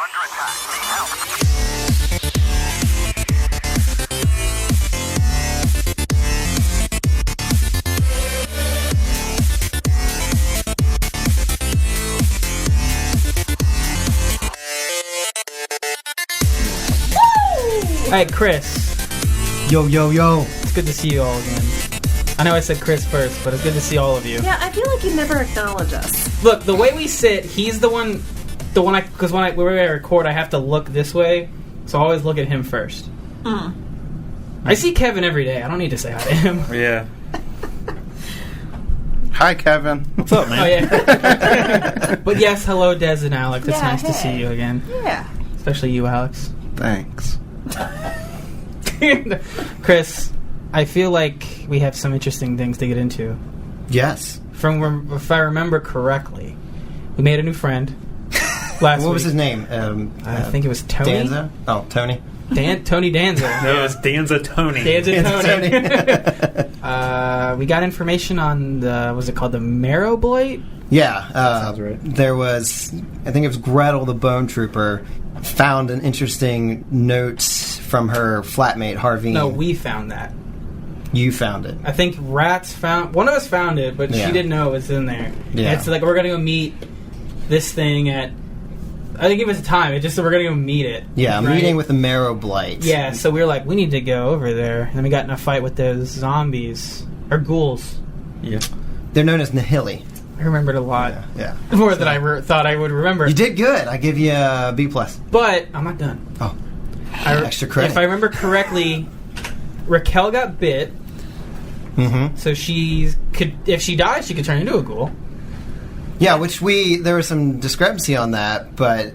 under attack. Need help. All right, Chris. Yo. It's good to see you all again. I know I said Chris first, but it's good to see all of you. Yeah, I feel like you never acknowledge us. Look, the way we sit, he's the one because when I record, I have to look this way, so I always look at him first. I see Kevin every day. I don't need to say hi to him. Yeah. Hi, Kevin. What's up, man? Oh yeah. But yes, hello, Des and Alex. It's nice to see you again. Yeah. Especially you, Alex. Thanks. Chris, I feel like we have some interesting things to get into. Yes. If I remember correctly, we made a new friend last week. What was his name? I think it was Tony. Danza? Oh, Tony. Tony Danza. No, it was Danza Tony. Danza Tony. We got information on the, was it called the marrowblight? Yeah. Sounds right. There was, I think it was Gretel the Bone Trooper, found an interesting note from her flatmate, Harvey. No, we found that. You found it. I think Rats found... One of us found it, but Yeah. she didn't know it was in there. Yeah. And it's like, we're going to go meet this thing at... I didn't give us a time. It's just that we're going to go meet it. Yeah, a right? meeting with the marrowblight. Yeah, so we were like, we need to go over there. And then we got in a fight with those zombies. Or ghouls. Yeah. They're known as Nihili. I remembered a lot. Yeah. More than I thought I would remember. You did good. I give you a B+. But I'm not done. Oh. Extra credit. If I remember correctly, Raquel got bit. Mm-hmm. So if she dies, she could turn into a ghoul. Yeah, there was some discrepancy on that, but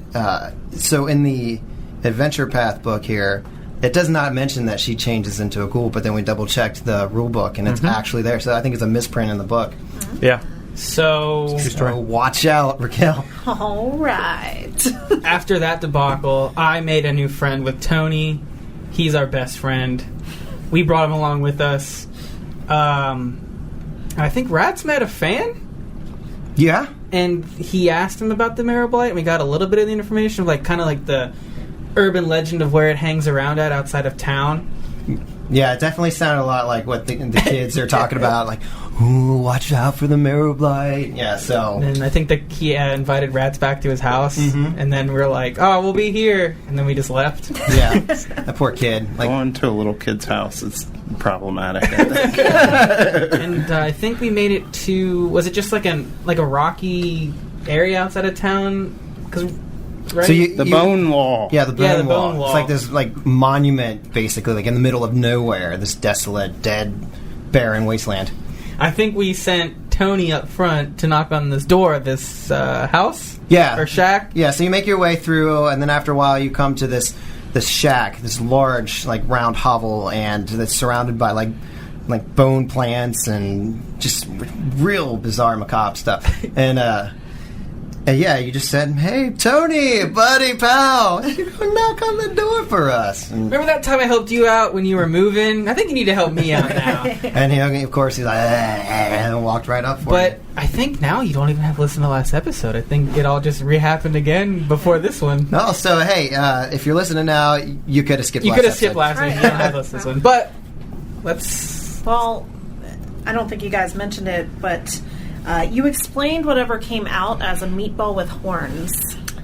so in the Adventure Path book here, it does not mention that she changes into a ghoul, but then we double-checked the rule book, and it's actually there, so I think it's a misprint in the book. Yeah. So watch out, Raquel. All right. after that debacle, I made a new friend with Tony. He's our best friend. We brought him along with us. I think Rats met a fan. Yeah? And he asked him about the marrowblight, and we got a little bit of the information, kind of like the urban legend of where it hangs around at outside of town. Yeah, it definitely sounded a lot like what the kids are talking about, like, ooh, watch out for the marrowblight. Yeah, so... And I think that he invited Rats back to his house, and then we were like, oh, we'll be here, and then we just left. Yeah, that poor kid. Going to a little kid's house is problematic, I think. And I think we made it to... Was it just like a rocky area outside of town? Right? So the bone wall. Yeah, the bone wall. Bone wall. It's like this monument, basically, like in the middle of nowhere, this desolate, dead, barren wasteland. I think we sent Tony up front to knock on this door of this house. Yeah. Or shack. Yeah, so you make your way through, and then after a while you come to this shack, this large, round hovel, and it's surrounded by, like bone plants and just real bizarre, macabre stuff. And yeah, you just said, hey, Tony, buddy, pal, knock on the door for us. And Remember that time I helped you out when you were moving? I think you need to help me out now. and of course, he's like, and walked right up for But you. I think now you don't even have to listen to the last episode. I think it all just re-happened again before this one. No, so, hey, if you're listening now, you could have skipped You last could have episode. skipped last week. You don't have to listen to this one. But let's... Well, I don't think you guys mentioned it, but you explained whatever came out as a meatball with horns.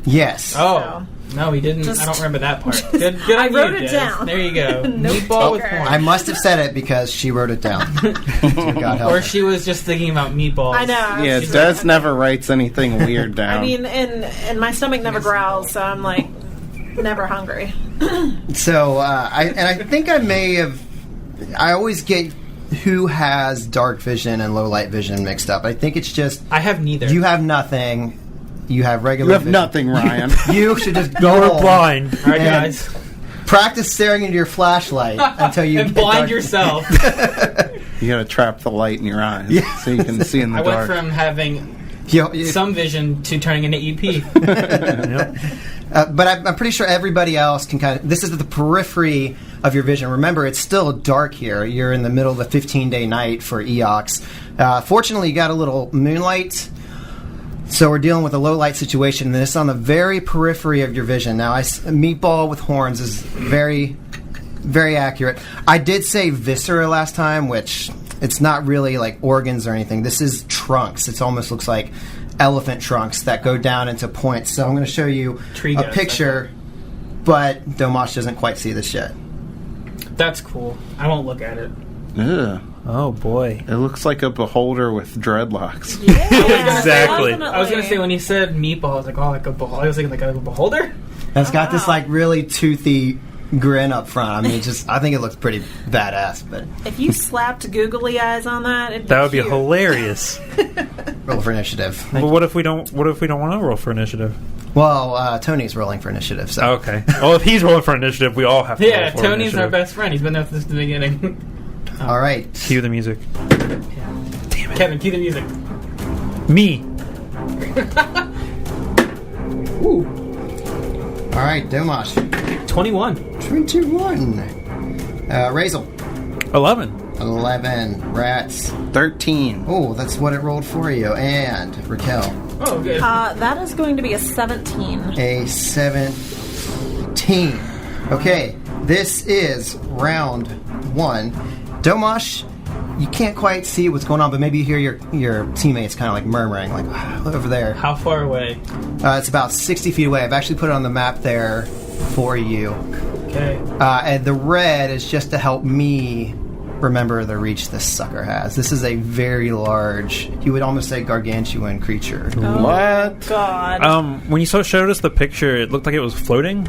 Yes. Oh. No, we didn't. I don't remember that part. Good I on wrote you, it Des. down. There you go. No Meatball with kicker. horns. I must have said it because she wrote it down. God help Or her. she was just thinking about meatballs. I know. Yeah, She's Des like, never writes anything weird down. I mean, and my stomach never growls, so I'm like never hungry. So, I think I may have... I always get who has dark vision and low light vision mixed up. I think it's just... I have neither. You have nothing. You have regular you have vision. nothing, Ryan. You should just go You're blind. All right, and guys. practice staring into your flashlight until you and get blind dark- yourself. You gotta trap the light in your eyes so you can see in the I dark. went from having You- some vision to turning into EP. but I'm pretty sure everybody else can kind of... This is the periphery of your vision. Remember, it's still dark here. You're in the middle of the 15-day night for Eox. Fortunately, you got a little moonlight. So we're dealing with a low light situation, and this is on the very periphery of your vision. Now, a meatball with horns is very, very accurate. I did say viscera last time, which it's not really like organs or anything. This is trunks. It almost looks like elephant trunks that go down into points. So I'm going to show you a picture, but Domash doesn't quite see this yet. That's cool. I won't look at it. Ugh. Oh boy, It looks like a beholder with dreadlocks. Yeah, Exactly. I was gonna say when he said meatball, I was like, oh, like a beholder. I was thinking like a beholder. And it's got this like really toothy grin up front. I mean, I think it looks pretty badass. But If you slapped googly eyes on that, that would be cute. hilarious. roll for initiative. But what if we don't? What if we don't want to roll for initiative? Well, Tony's rolling for initiative. So Okay. Well, if he's rolling for initiative, we all have to. Yeah, roll for Tony's our initiative. best friend. He's been there since the beginning. all right. Cue the music. Damn it, Kevin, cue the music. Me. Ooh, All right, Domash. 21. 21. Razel. 11. 11. Rats. 13. Oh, that's what it rolled for you. And Raquel. Oh, good. That is going to be a 17. A 17. Okay, this is round 1. Domash, you can't quite see what's going on, but maybe you hear your teammates kind of like murmuring, like, over there. How far away? It's about 60 feet away. I've actually put it on the map there for you. Okay. And the red is just to help me remember the reach this sucker has. This is a very large, you would almost say gargantuan creature. What? God. When you showed us the picture, it looked like it was floating.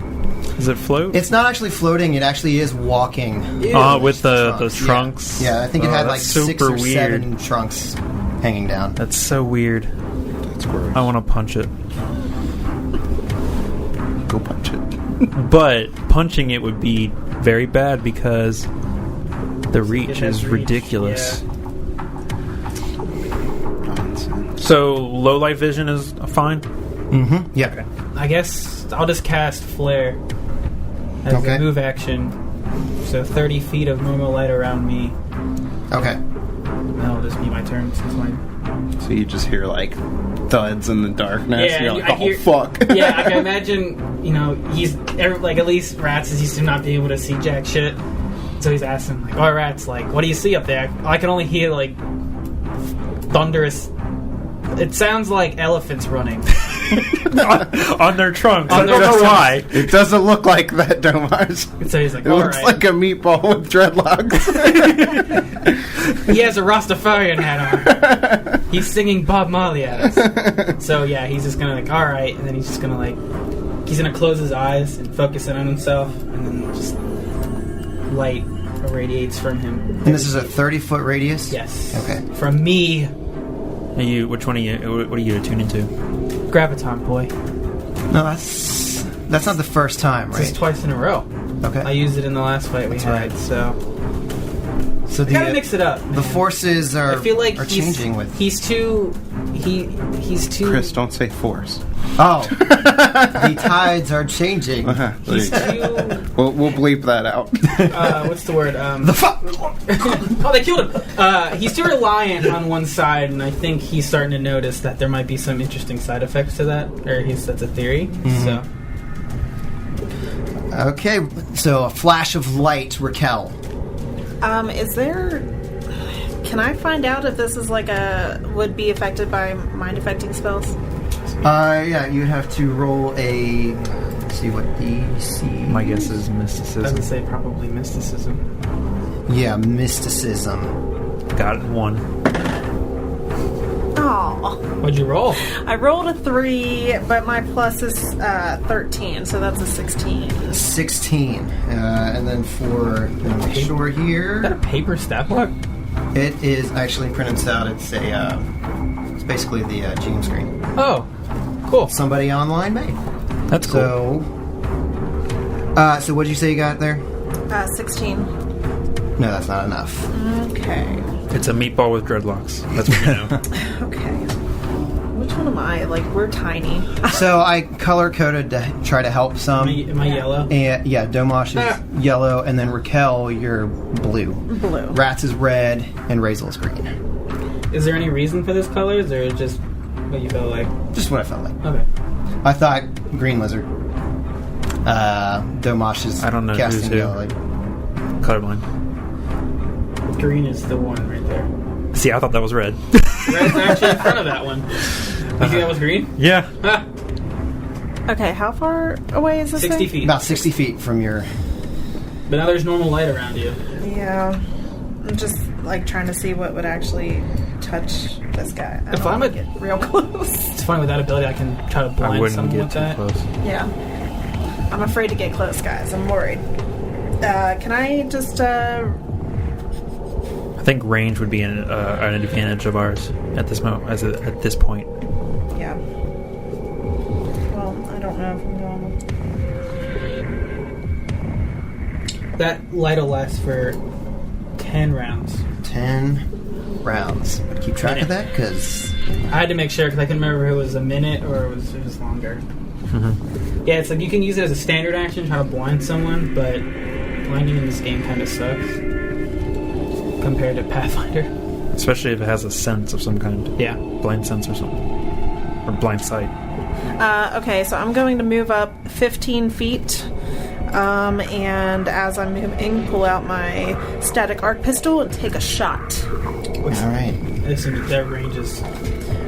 Does it float? It's not actually floating, it actually is walking. With the Trunks. trunks. Yeah, I think it had like that's 6 super or 7 trunks hanging down. That's so weird. That's gross. I want to punch it. Go punch it. But punching it would be very bad because the reach is ridiculous. Yeah. Nonsense. So low light vision is fine. Mm-hmm. Yeah. Okay. I guess I'll just cast Flare as Okay. a move action. So 30 feet of normal light around me. Okay. That'll just be my turn since my... So you just hear like thuds in the darkness. Yeah, and you're like, I hear- fuck. Yeah, I can imagine, he's... Like, at least Rats is used to not being able to see jack shit. So he's asking, like, oh, Rats, like, what do you see up there? I can only hear, like, thunderous... It sounds like elephants running. On their trunks. On I their don't know trunks. why. It doesn't look like that, Domash. So he's like, It looks alright. like a meatball with dreadlocks. He has a Rastafarian hat on. He's singing Bob Marley at us. So yeah, he's just gonna like, alright, and then he's just gonna like, he's gonna close his eyes and focus in on himself, and then just light irradiates from him. And this is a 30-foot radius? Yes. Okay. From me, Which one are you? What are you attuned to? Graviton boy. No, that's not the first time, This is right? twice in a row. I Okay. used it in the last fight we That's had, right. so So I gotta mix it up. the forces are I feel like are changing with... he's too Chris, don't say force. Oh. The tides are changing. he's too We'll bleep that out. what's the word? The fuck? Oh, they killed him. He's too reliant on one side, and I think he's starting to notice that there might be some interesting side effects to that. Or that's a theory. So Okay, so a flash of light, Raquel. Is there... Can I find out if this is like would be affected by mind affecting spells? Yeah, you have to roll a... Let's see what DC... My guess is I mysticism. would say probably mysticism. Yeah, mysticism. Got one. Oh, What'd you roll? I rolled a 3, but my plus is 13, so that's a 16. 16. And then for... Make sure Is that a here... paper stat block? It is actually printed out. It's a... It's basically the GM screen. Oh, cool. Somebody online made. That's cool. So what did you say you got there? 16. No, that's not enough. Okay. It's a meatball with dreadlocks. That's what you know. Okay. Which one am I? Like, we're tiny. So I color-coded to try to help some. Am I yellow? And, yeah, Domash is yellow, and then Raquel, you're blue. Blue. Rats is red, and Razel is green. Is there any reason for this colors, or just What you felt like? Just what I felt like. Okay. I thought Green Lizard. Domash is I don't know casting who's who. yellow. Colorblind. Green is the one right there. See, I thought that was red. Red's actually in front of that one. You think that was green? Yeah. Ah, Okay, how far away is this 60 thing? feet. About 60 feet from your... But now there's normal light around you. Yeah. I'm just, like, trying to see what would actually touch this guy. I If don't I'm want a- to get real close. It's funny with that ability, I can try to I blind wouldn't someone get with too that. close. Yeah. I'm afraid to get close, guys. I'm worried. Can I just, I think range would be an advantage of ours at this at this point. yeah. Well, I don't know if I'm going. That light will last for 10 rounds. 10 rounds. Keep track of that, because... I had to make sure because I couldn't remember if it was a minute or it was longer. Yeah, it's like you can use it as a standard action, try to blind someone, but blinding in this game kind of sucks compared to Pathfinder. Especially if it has a sense of some kind. Yeah. Blind sense or something. Or blind sight. Okay, so I'm going to move up 15 feet. And as I'm moving, pull out my static arc pistol and take a shot. All right. I assume that their range is...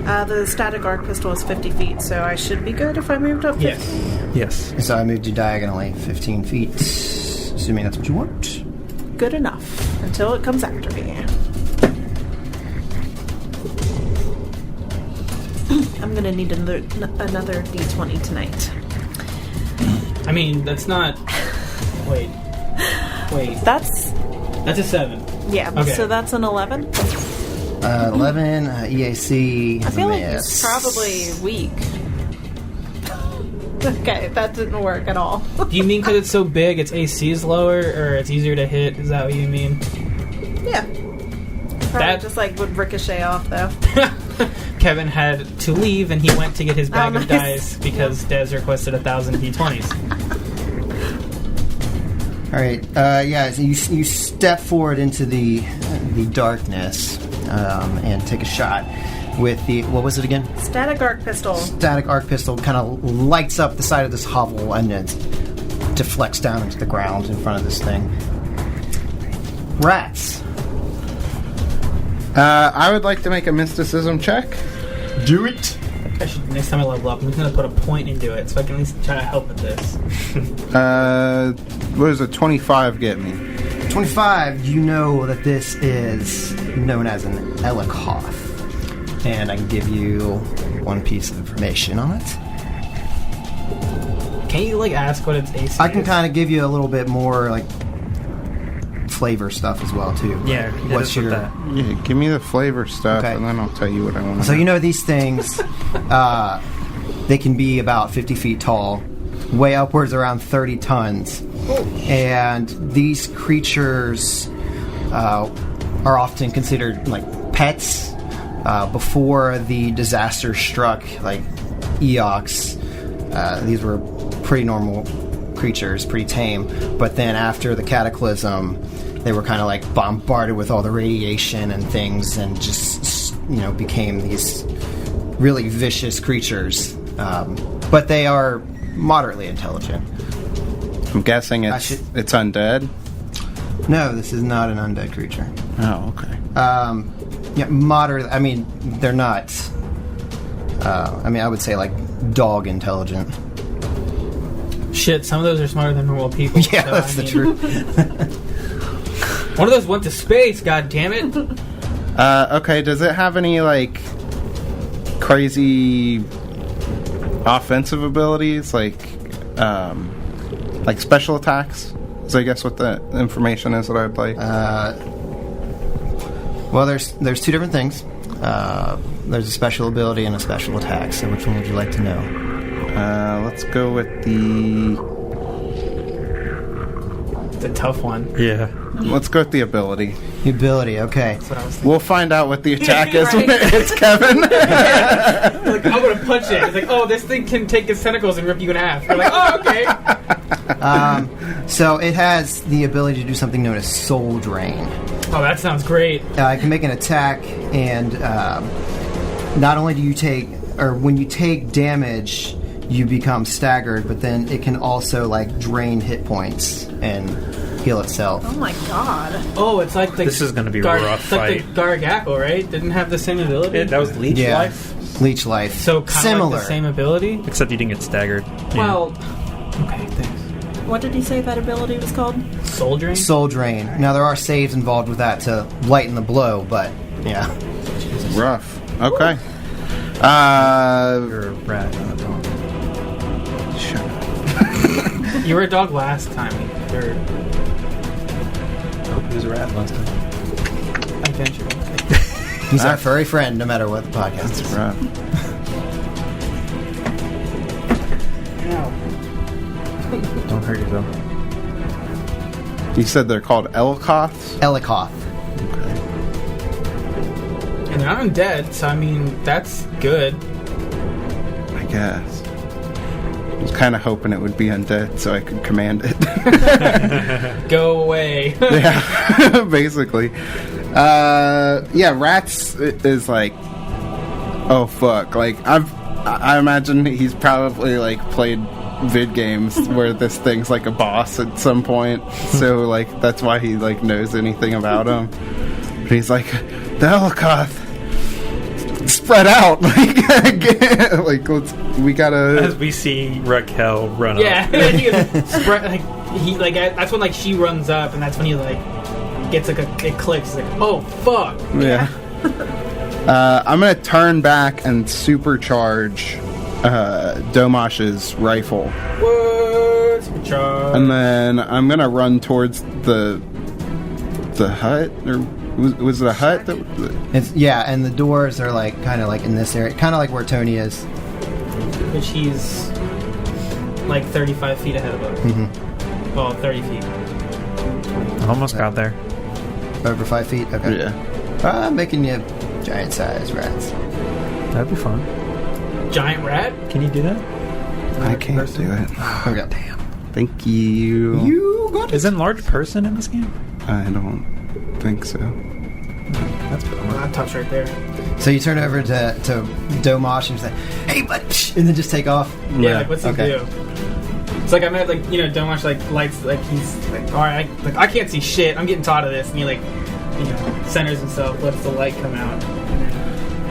The static arc pistol is 50 feet, so I should be good if I moved up 50. Yes. Yes. So I moved you diagonally 15 feet, assuming that's what you want. Good enough until it comes after me. I'm gonna need another D20 tonight. I mean, that's not... Wait. That's That's a 7. yeah. Okay. So that's an 11. 11, EAC. I feel like miss. it's probably weak. Okay, that didn't work at all. Do you mean because it's so big, its AC is lower, or it's easier to hit? Is that what you mean? Yeah. Probably That- just like would ricochet off though. Kevin had to leave, and he went to get his bag Oh, of nice. dice because Des requested 1,000 D20s. All right. Yeah. So you step forward into the darkness and take a shot with the, what was it again? Static arc pistol. Static arc pistol. Kind of lights up the side of this hovel and it deflects down into the ground in front of this thing. Rats. I would like to make a mysticism check. Do it. I should, next time I level up, I'm just going to put a point into it so I can at least try to help with this. What does a 25 get me? 25. You know that this is known as an Elikoth. And I can give you one piece of information on it. Can you, like, ask what its AC I can is? kind of give you a little bit more, like, flavor stuff as well, too. Yeah. What's hit us with your... that? Yeah, give me the flavor stuff, Okay. and then I'll tell you what I want to So you know these things, they can be about 50 feet tall, weigh upwards around 30 tons. And these creatures are often considered like pets. Before the disaster struck, like Eox, these were pretty normal creatures, pretty tame. But then after the cataclysm, they were kind of like bombarded with all the radiation and things, and just, you know, became these really vicious creatures. But they are moderately intelligent. I'm guessing it's undead. No, this is not an undead creature. Oh, okay. Yeah, moderate. I mean, they're not. I would say like dog intelligent. Shit, some of those are smarter than normal people. Yeah, so, that's the truth. One of those went to space, god damn it. Okay, does it have any, like, crazy offensive abilities? Like special attacks? Is I guess what the information is that I'd like. Well, there's two different things. There's a special ability and a special attack. So which one would you like to know? Let's go with It's a tough one. Yeah. Let's go with the ability. The ability. Okay. That's what I was thinking. We'll find out what the attack is when Right. it hits Kevin. Like, I'm gonna punch it. It's like, oh, this thing can take its tentacles and rip you in half. You're like, oh, okay. So it has the ability to do something known as soul drain. Oh, that sounds great. I can make an attack, and not only do you take or when you take damage, you become staggered, but then it can also like drain hit points and heal itself. Oh my god. Oh, it's like the... This is going to be a rough It's like fight. the Gargakle, right? Didn't have the same ability? That was Leech Yeah. Life? Leech life. So kind of similar. like the same ability? Except you didn't get staggered. Yeah. Well, okay, thanks. What did he say that ability was called? Soul Drain? Soul drain. Now there are saves involved with that to lighten the blow, but yeah. Rough. Okay. You're a rat, not a dog. Shut up. You were a dog last time. Or Oh, he was a rat last time. eventually. He's our furry friend, no matter what the podcast That's is. rough. Don't hurt yourself. You said they're called Elkoths? Elikoth. Okay. And they're not undead, so I mean, that's good. I guess. I was kind of hoping it would be undead so I could command it. Go away. Yeah, basically. Yeah, rats is like, oh fuck. Like I imagine he's probably like played vid games where this thing's like a boss at some point. So like that's why he like knows anything about him. But he's like, the Elkoth, spread out. Like we gotta. As we see Raquel run Yeah, up. and he spread, like he like that's when like she runs up, and that's when he like gets like it clicks. He's like, oh fuck. Yeah. I'm gonna turn back and supercharge Domash's rifle, What? Supercharge. and then I'm gonna run towards the hut, or was it a hut? Yeah, and the doors are like kind of like in this area, kind of like where Tony is. Which he's like 35 feet ahead of us. Mm-hmm. Well, 30 feet. Almost got there. Over 5 feet. Okay. Yeah. Making you giant size rats. That'd be fun. Giant rat? Can you do that? I can't do it. Okay. Damn. Thank you. You got it. Isn't large person in this game? I don't think so. That's a bummer. Laptop's right there. So you turn over to Domash and say, "Hey, bud," and then just take off. Yeah, like what's he Okay. do? It's like I'm at like Domash like lights like he's like alright I can't see shit, I'm getting tired of this, and he like centers himself, lets the light come out.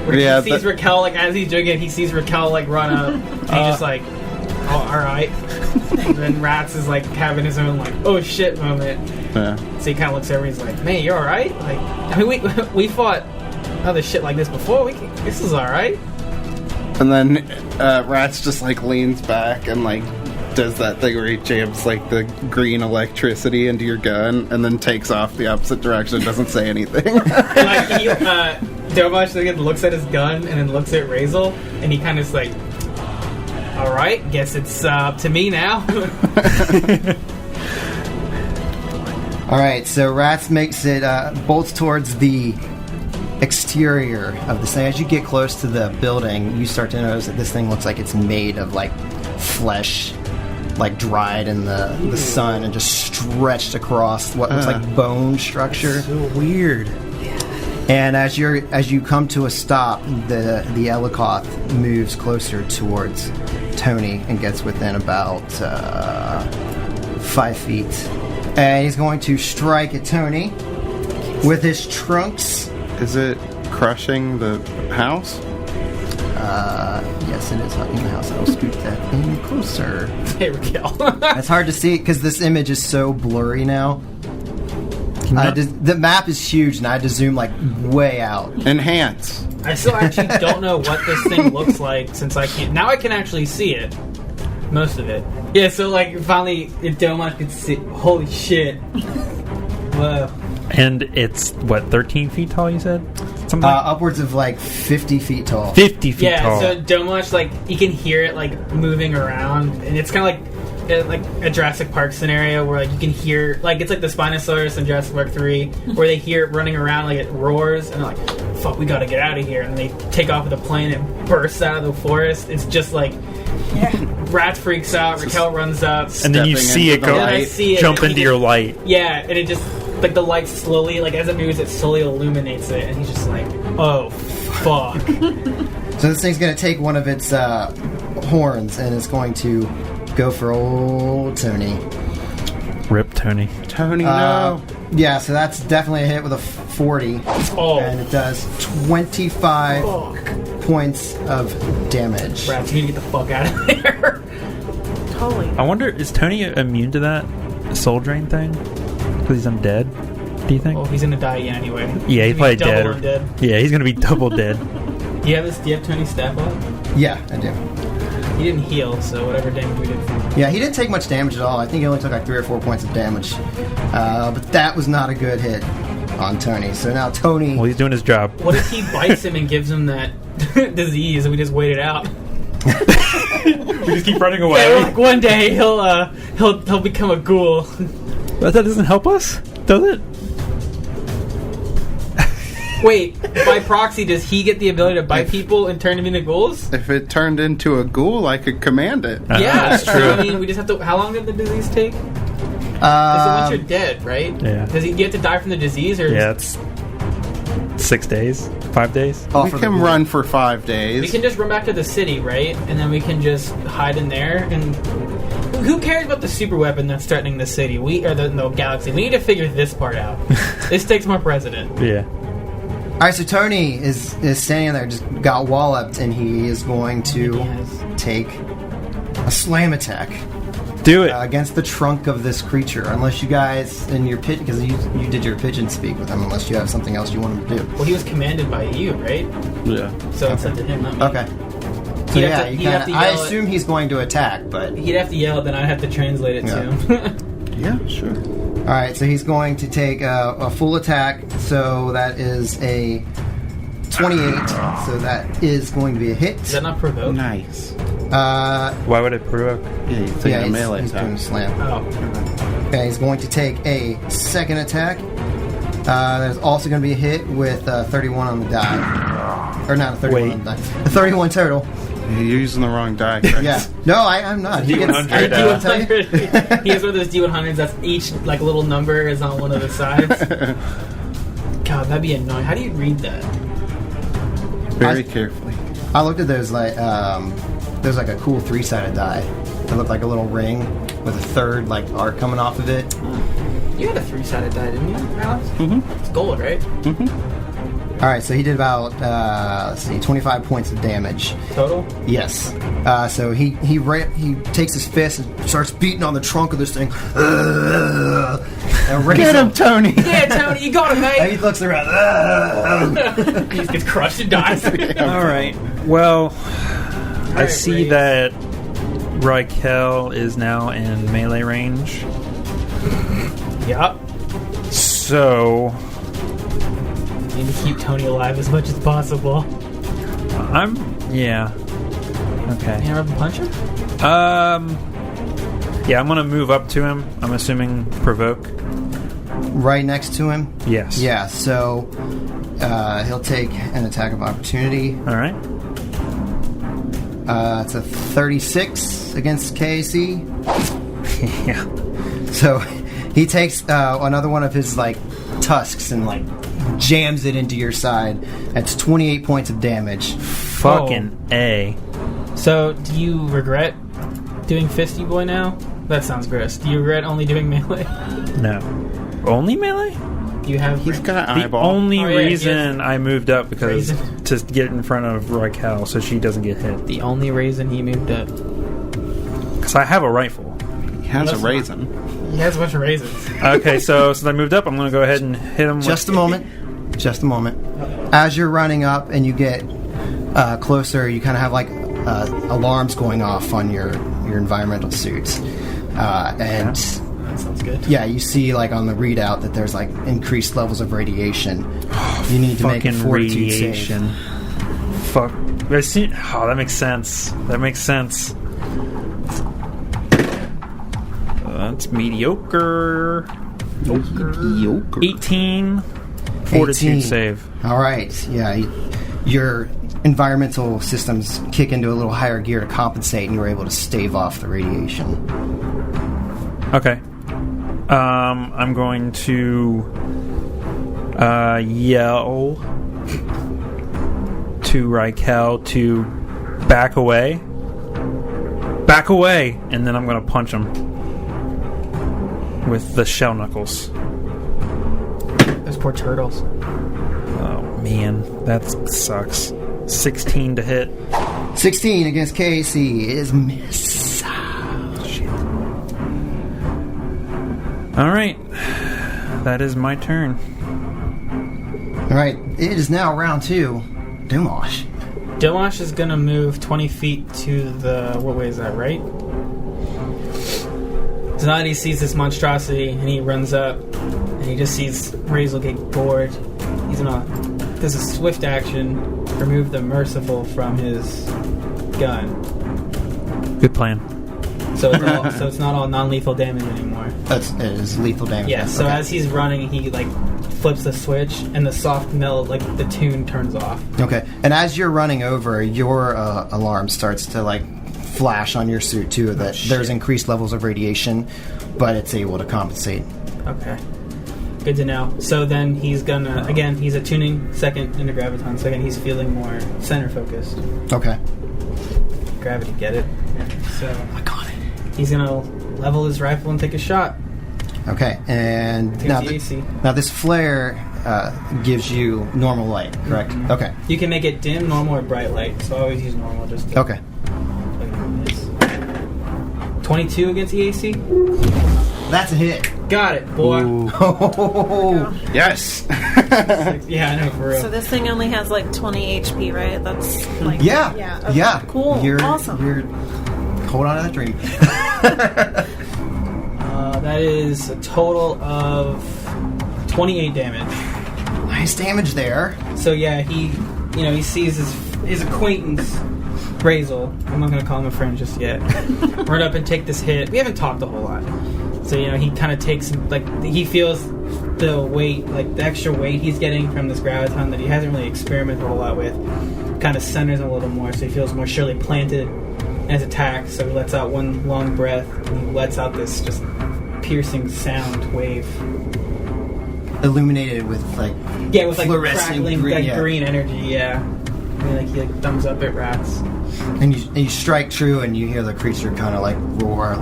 Where Yeah, he sees Raquel like as he's doing it, he sees Raquel like run up and he's just like, oh alright. And then Rats is like having his own like oh shit moment. Yeah. So he kinda looks over and he's like, man, you're alright? Like I mean we fought other shit like this before, this is alright. And then Rats just like leans back and like does that thing where he jams like the green electricity into your gun and then takes off the opposite direction, doesn't say anything. And like he, Domash again looks at his gun and then looks at Razel and he kind of is like, all right, guess it's up to me now. All right. So Rats makes it bolts towards the exterior of this thing. As you get close to the building, you start to notice that this thing looks like it's made of like flesh, like dried in the sun and just stretched across what looks like bone structure. So weird. And as you come to a stop, the Elikoth moves closer towards Tony and gets within about 5 feet, and he's going to strike at Tony with his trunks. Is it crushing the house? Yes, it is in the house. I'll scoot that in closer. Hey, Raquel. It's hard to see because this image is so blurry now. The map is huge, and I had to zoom like way out. Enhance. I still actually don't know what this thing looks like since I can't. Now I can actually see it. Most of it. Yeah, so like finally, Domash could see. Holy shit. Whoa. And it's, what, 13 feet tall, you said? Something like Upwards of like 50 feet tall. 50 feet tall. So Domash, like, you can hear it, like, moving around, and it's kind of like a Jurassic Park scenario where, like, you can hear, like, it's like the Spinosaurus in Jurassic Park 3, where they hear it running around, like, it roars, and they're like, fuck, we gotta get out of here, and they take off with a plane and bursts out of the forest. It's just like, Rat freaks out, Raquel runs up, and then you stepping see it into go, the and I see it, jump and into he your just- light. yeah, and it just, like, the light slowly, like, as it moves, it slowly illuminates it, and he's just like, oh, fuck. So this thing's going to take one of its horns and it's going to go for old Tony. Rip Tony. Tony, no. Yeah, so that's definitely a hit with a 40. Oh. And it does 25 points of damage. Rats, you need to get the fuck out of there. Totally. I wonder, is Tony immune to that soul drain thing? Because he's undead, do you think? Oh, he's gonna die again anyway. Yeah, he's probably dead. Double undead. Yeah, he's going to be double dead. Do you have Tony's stat block? Yeah, I do. He didn't heal, so whatever damage we did for him. Yeah, he didn't take much damage at all. I think he only took like 3 or 4 points of damage. But that was not a good hit on Tony. So now Tony... Well, he's doing his job. What if he bites him and gives him that disease and we just wait it out? We just keep running away. Yeah, like one day he'll become a ghoul. But that doesn't help us, does it? Wait, by proxy, does he get the ability to bite people and turn them into ghouls? If it turned into a ghoul, I could command it. Yeah, that's so, true. I mean, we just have to. How long did the disease take? Because once you're dead, right? Yeah. Does he get to die from the disease, or Yeah, it's 6 days, 5 days. Oh, We for the can ghoul. run for 5 days. we can just run back to the city, right? And then we can just hide in there. And who cares about the super weapon that's threatening the city? The galaxy. We need to figure this part out. This takes more precedent. Yeah. Alright, so Tony is standing there, just got walloped, and he is going to Yes. take a slam attack Do it. against the trunk of this creature. Unless you guys, in your pit, because you did your pigeon speak with him, unless you have something else you want him to do. Well, he was commanded by you, right? Yeah. So it's up to him, not me. Okay. So He'd yeah, have to- you he'd have kinda, to I yell it. assume he's going to attack, but... He'd have to yell it, then I'd have to translate it to Yeah. him. Yeah, sure. Alright, so he's going to take a full attack, so that is a 28, so that is going to be a hit. Is that not provoke? Nice. Why would it provoke? Yeah, you take a he's melee doing a attack. slam. Oh. Okay, he's going to take a second attack. There's also going to be a hit with 31 on the die. Or not a 31 on the die. A 31 total. You're using the wrong die, Chris. Yeah. No, I'm not. He gets- D100, I will tell you. D100. He has one of those D100s that's each like little number is on one of the sides. God, that'd be annoying. How do you read that? Very carefully. I looked at those like there's like a cool 3-sided die that looked like a little ring with a third like arc coming off of it. You had a 3-sided die, didn't you, Alex? Mm-hmm. It's gold, right? All right, so he did about let's see, 25 points of damage. Total? Yes. So he takes his fist and starts beating on the trunk of this thing. And Get him, Tony! Yeah, Tony, you got him, And mate! he looks around. He just gets crushed and dies. All right. Well, I Alright, see Ray. that Raquel is now in melee range. Yup. So Need to keep Tony alive as much as possible. yeah. Okay. You ever punch him? Yeah, I'm gonna move up to him. I'm assuming provoke. Right next to him. Yes. Yeah. So he'll take an attack of opportunity. All right. It's a 36 against KAC. Yeah. So he takes another one of his like tusks and like jams it into your side. That's 28 points of damage. Fucking A. So, do you regret doing Fisty Boy now? That sounds gross. Do you regret only doing melee? No. Only melee? Do you have... He's got an The eyeball. only Oh, yeah, reason I moved up because Reason. to get in front of Raquel so she doesn't get hit. The only reason he moved up. Because I have a rifle. He has a That's raisin. He has a bunch of raisins. Okay, so since I moved up, I'm going to go ahead and hit him Just a with... moment. Just a moment. As you're running up and you get closer, you kind of have like alarms going off on your environmental suits. And That sounds good. yeah, you see like on the readout that there's like increased levels of radiation. You need to make a Fucking fortitude save. radiation. Fuck. I see. Oh, that makes sense. That makes sense. That's mediocre. 18. Fortitude 18. save. All right. Yeah, your environmental systems kick into a little higher gear to compensate, and you're able to stave off the radiation. Okay. I'm going to yell to to Rykel to back away. Back away! And then I'm going to punch him with the shell knuckles. Those poor turtles. Oh, man. That sucks. 16 to hit. 16 against Casey is miss. Shit. Alright. That is my turn. Alright, it is now round 2. Dumosh. Dimash is going to move 20 feet to the... What way is that, right? So now that he sees this monstrosity, and he runs up, and he just sees Razel get bored, he's going to... Does a swift action, remove the merciful from his gun. Good plan. So it's not all non-lethal damage anymore. It is lethal damage. Yeah, so okay. as he's running, he, like, flips the switch, and the soft melt, like, the tune turns off. Okay, and as you're running over, your alarm starts to, like, flash on your suit, too, that there's increased levels of radiation, but it's able to compensate. Okay. Good to know. So then he's gonna, again, he's attuning second into graviton, so again, he's feeling more center focused. Okay. Gravity, get it? So I got it. he's gonna level his rifle and take a shot. Okay, and Takes now, the AC. this flare gives you normal light, correct? Mm-hmm. Okay. You can make it dim, normal, or bright light, so I always use normal just to Okay. play with this. 22 against EAC? That's a hit. Got it, boy. Yes. Yeah, I know, for real. So this thing only has like 20 HP, right? That's like Yeah. okay, Yeah. cool, awesome. You're hold on to that dream. That is a total of 28 damage. Nice damage there. So yeah, he sees his acquaintance, Razel. I'm not gonna call him a friend just yet. Run up and take this hit. We haven't talked a whole lot. So he kind of takes, like, he feels the weight, like the extra weight he's getting from this graviton that he hasn't really experimented a lot with. Kind of centers him a little more, so he feels more surely planted in his attack. So he lets out one long breath, and he lets out this just piercing sound wave. Illuminated with like Yeah, with like fluorescent crackling green, like yeah. green energy. Yeah, and he like thumbs up at rats. and you strike true, and you hear the creature kind of like roar.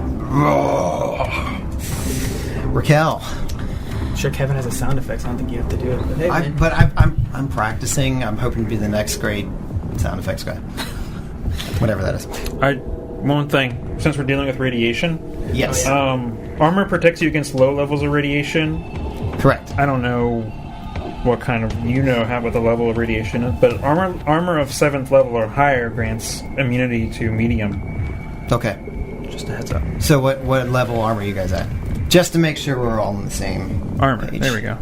Raquel. I'm sure Kevin has a sound effects. I don't think you have to do it. But hey, man. I'm practicing. I'm hoping to be the next great sound effects guy. Whatever that is. One thing, since we're dealing with radiation, Yes. armor protects you against low levels of radiation. Correct. I don't know what kind of what the level of radiation is, but armor of 7th level or higher grants immunity to medium. Okay. Just a heads up. So what level armor are you guys at? Just to make sure we're all on the same Armor. page. There we go.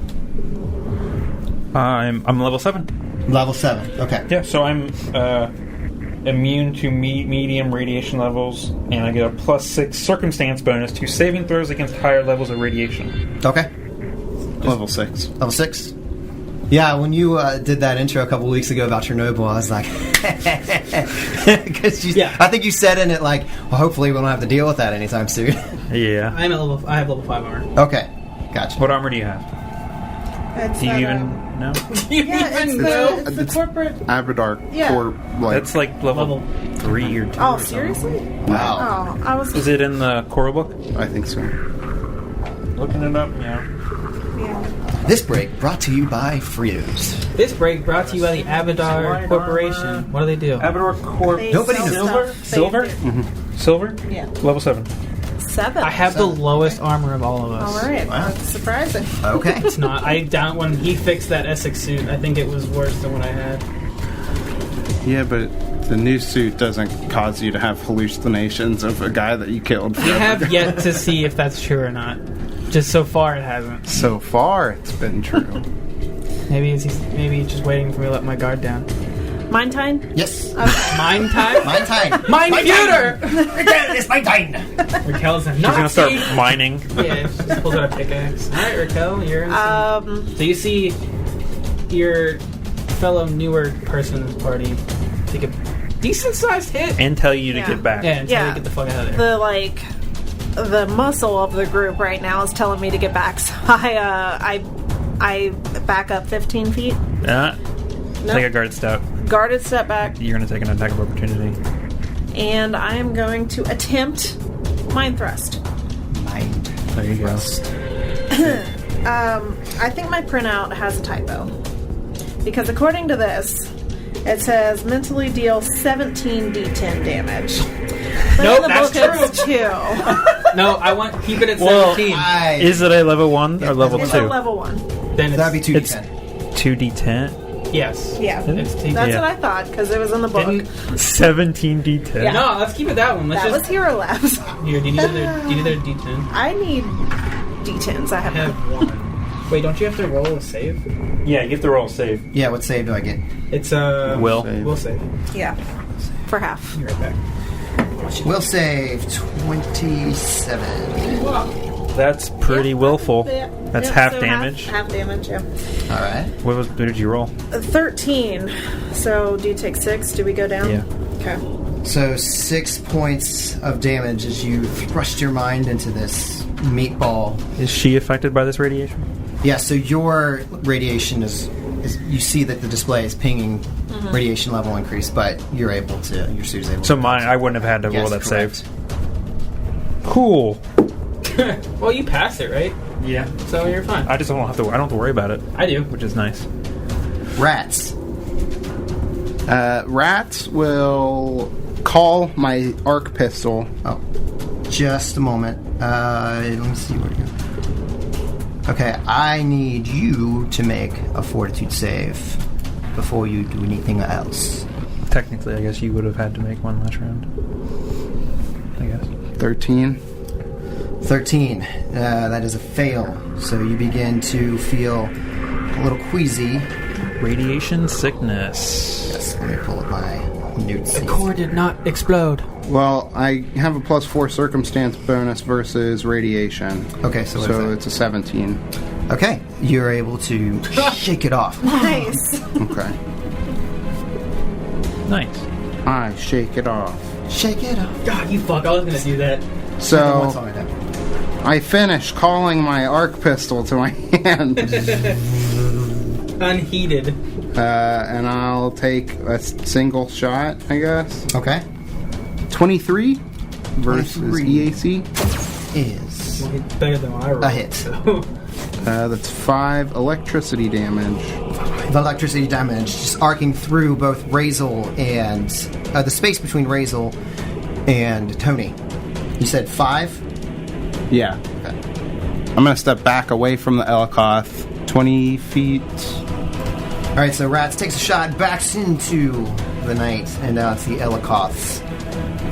I'm level 7. Level 7. Okay. Yeah, so I'm immune to medium radiation levels, and I get a +6 circumstance bonus to saving throws against higher levels of radiation. Okay. Level 6. Level 6. Yeah, when you did that intro a couple weeks ago about Chernobyl, I was like, because I think you said in it like, well, hopefully we don't have to deal with that anytime soon. Yeah. I have level 5 armor. Okay, gotcha. What armor do you have? It's Do you that, even know? yeah, it's the corporate. Avatar Yeah. core, like That's like level 3 or 2. Oh, or something. seriously? Wow. Oh, I was. Is it in the core book? I think so. Looking it up, yeah. Yeah. This break brought to you by Fritos. This break brought to you by the Abadar Corporation. What do they do? Abadar Corp. They Nobody sell knows. stuff. Silver? They Silver? do. Silver? Yeah. Level 7. 7. I have the lowest armor of all of us. All right. Wow. That's surprising. Okay. It's not. When he fixed that Essex suit, I think it was worse than what I had. Yeah, but the new suit doesn't cause you to have hallucinations of a guy that you killed. We have yet to see if that's true or not. Just so far, it hasn't. So far, it's been true. Maybe he's just waiting for me to let my guard down. Mine time? Yes. Okay. Mine time? Mine time. Mine computer! It's my time. Raquel's a She's gonna Nazi! start mining. Yeah, she just pulls out a pickaxe. Alright, Raquel, you're in some... So you see your fellow newer person in this party take a decent-sized hit. And tell you to Yeah. get back. Yeah, until Yeah. you get the fuck out of there. The muscle of the group right now is telling me to get back. So I back up 15 feet. Take a Nope. guard stout. guarded step back, You're going to take an attack of opportunity. and I am going to attempt Mind Thrust. Mind. There you go. I think my printout has a typo. Because according to this, it says mentally deal 17 d10 damage. But Nope, in the that's book it's 2. No, I want keep it at Well, 17. Is it a level 1 or level It's 2? a level 1. Then That'd be it's, 2d10. 2d10? yes. Yeah. It's T. That's Yeah. what I thought, because it was in the book. Didn't, 17d10? Yeah. No, let's keep it that one. Let's That was just Hero Labs. here. Do you need another D10? I need d10s. I I have have one. Wait, don't you have to roll a save? Yeah, you have to roll a save. Yeah, what save do I get? It's Will. We'll save. Yeah. For half. Be right back. Will save 27. That's pretty willful. Yeah. That's Yep, half so damage. Half damage, yeah. Alright. What did you roll? 13. So do you take 6? Do we go down? Yeah. Okay. So 6 points of damage as you thrust your mind into this meatball. Is she affected by this radiation? Yeah, so your radiation is you see that the display is pinging radiation level increase, but your suit is able So to. mine, I wouldn't have had to roll that correct. save. Cool. Well, you passed it, right? Yeah. So you're fine. I just don't have to. I don't have to worry about it, I do. which is nice. Rats. Rats will call my arc pistol. Oh, just a moment. Let me see where you go. Okay, I need you to make a fortitude save before you do anything else. Technically, I guess you would have had to make one last round. I guess. 13. 13. That is a fail. So you begin to feel a little queasy. Radiation sickness. Yes, let me pull up my notes. The core did not explode. Well, I have a +4 circumstance bonus versus radiation. Okay, so what is that? It's a 17. Okay, you're able to shake it off. Nice. Okay. Nice. I shake it off. Shake it off. God, you fuck! I was gonna do that. What's So on my deck? I finish calling my arc pistol to my hand, Unheated. and I'll take a single shot, I guess. Okay. 23 versus 23. EAC. Is Well, it's better than what I rolled. A hit. So. That's 5 electricity damage. the electricity damage just arcing through both Razel and the space between Razel and Tony. You said 5? Yeah. Okay. I'm going to step back away from the Elkoth 20 feet. Alright, so Rats takes a shot, backs into the night, and now it's the Elkoth's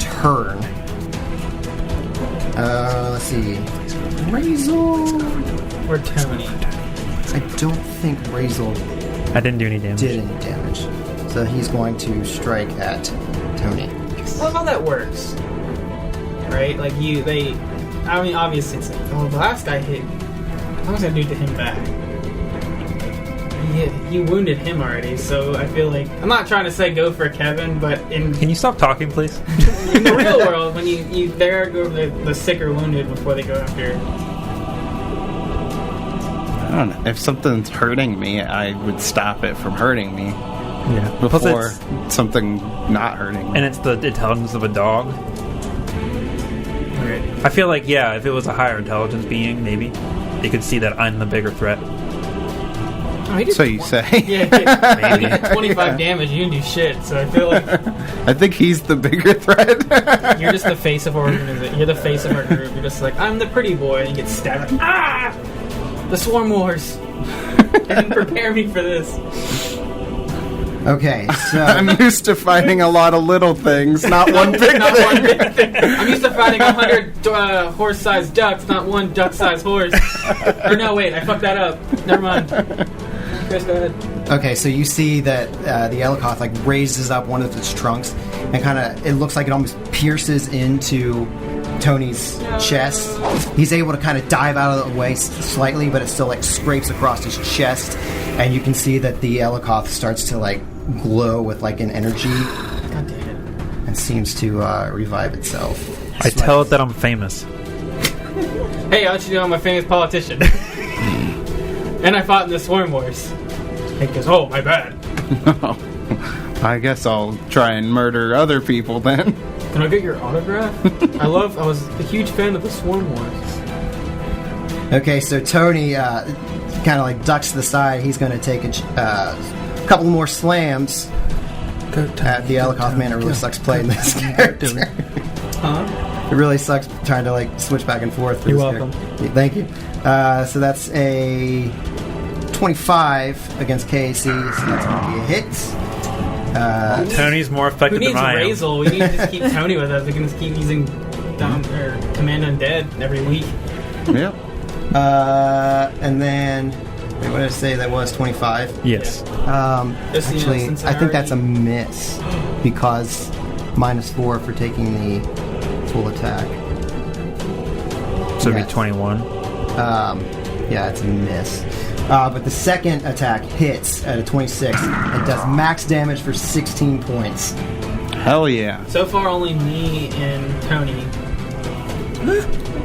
turn. Let's see. Razel. Or Tony. I don't think Razel I didn't do any damage. did any damage. So he's going to strike at Tony. I love how that works. Right? Like, I mean, obviously it's like, oh, the last guy hit. How was I do to him back? You wounded him already, so I feel like I'm not trying to say go for Kevin, but in Can you stop talking, please? in the real world, when you there go the sick or wounded before they go after. I don't know. If something's hurting me, I would stop it from hurting me Yeah. before something not hurting me. And it's the intelligence of a dog. Right. I feel like, yeah, if it was a higher intelligence being, maybe they could see that I'm the bigger threat. Oh, he did So you say? Yeah, he did 25 damage. You didn't do shit. So I feel like I think he's the bigger threat. you're just the face of our organization. You're the face of our group. You're just like, I'm the pretty boy, and you get stabbed. Like, ah! The Swarm Wars. They didn't prepare me for this. Okay, so I'm used to fighting a lot of little things, not one big Not thing. one big thing. I'm used to fighting 100 horse-sized ducks, not one duck-sized horse. Or no, wait, I fucked that up. Never mind. Chris, go ahead. okay, so you see that the Elkoth like raises up one of its trunks and kind of it looks like it almost pierces into Tony's chest. He's able to kind of dive out of the way slightly, but it still like scrapes across his chest, and you can see that the Elkoth starts to like glow with like an energy God damn it. and seems to revive itself. I tell it that I'm famous. Hey, I'll let you know I'm a famous politician. And I fought in the Swarm Wars. He goes, oh, my bad. I guess I'll try and murder other people then. Can I get your autograph? I was a huge fan of the Swarm Wars. Okay, so Tony kind of like ducks to the side. He's going to take a couple more slams at the Elikoth man. It really sucks playing this character. Huh? It really sucks trying to like switch back and forth. For You're this welcome. character. Yeah, thank you. So that's a 25 against KAC, so that's going to be a hit. Tony's more Who effective needs than I am. Razel? We need to just keep Tony with us. We can just keep using Command Undead every week. Yep. And then, wait, what did I say? That was 25. Yes. Just, you know, Actually, since I think that's a already- miss because -4 for taking the full attack. So it'd Yes. be 21. Yeah, it's a miss. But the second attack hits at a 26 and does max damage for 16 points. Hell yeah. So far, only me and Tony.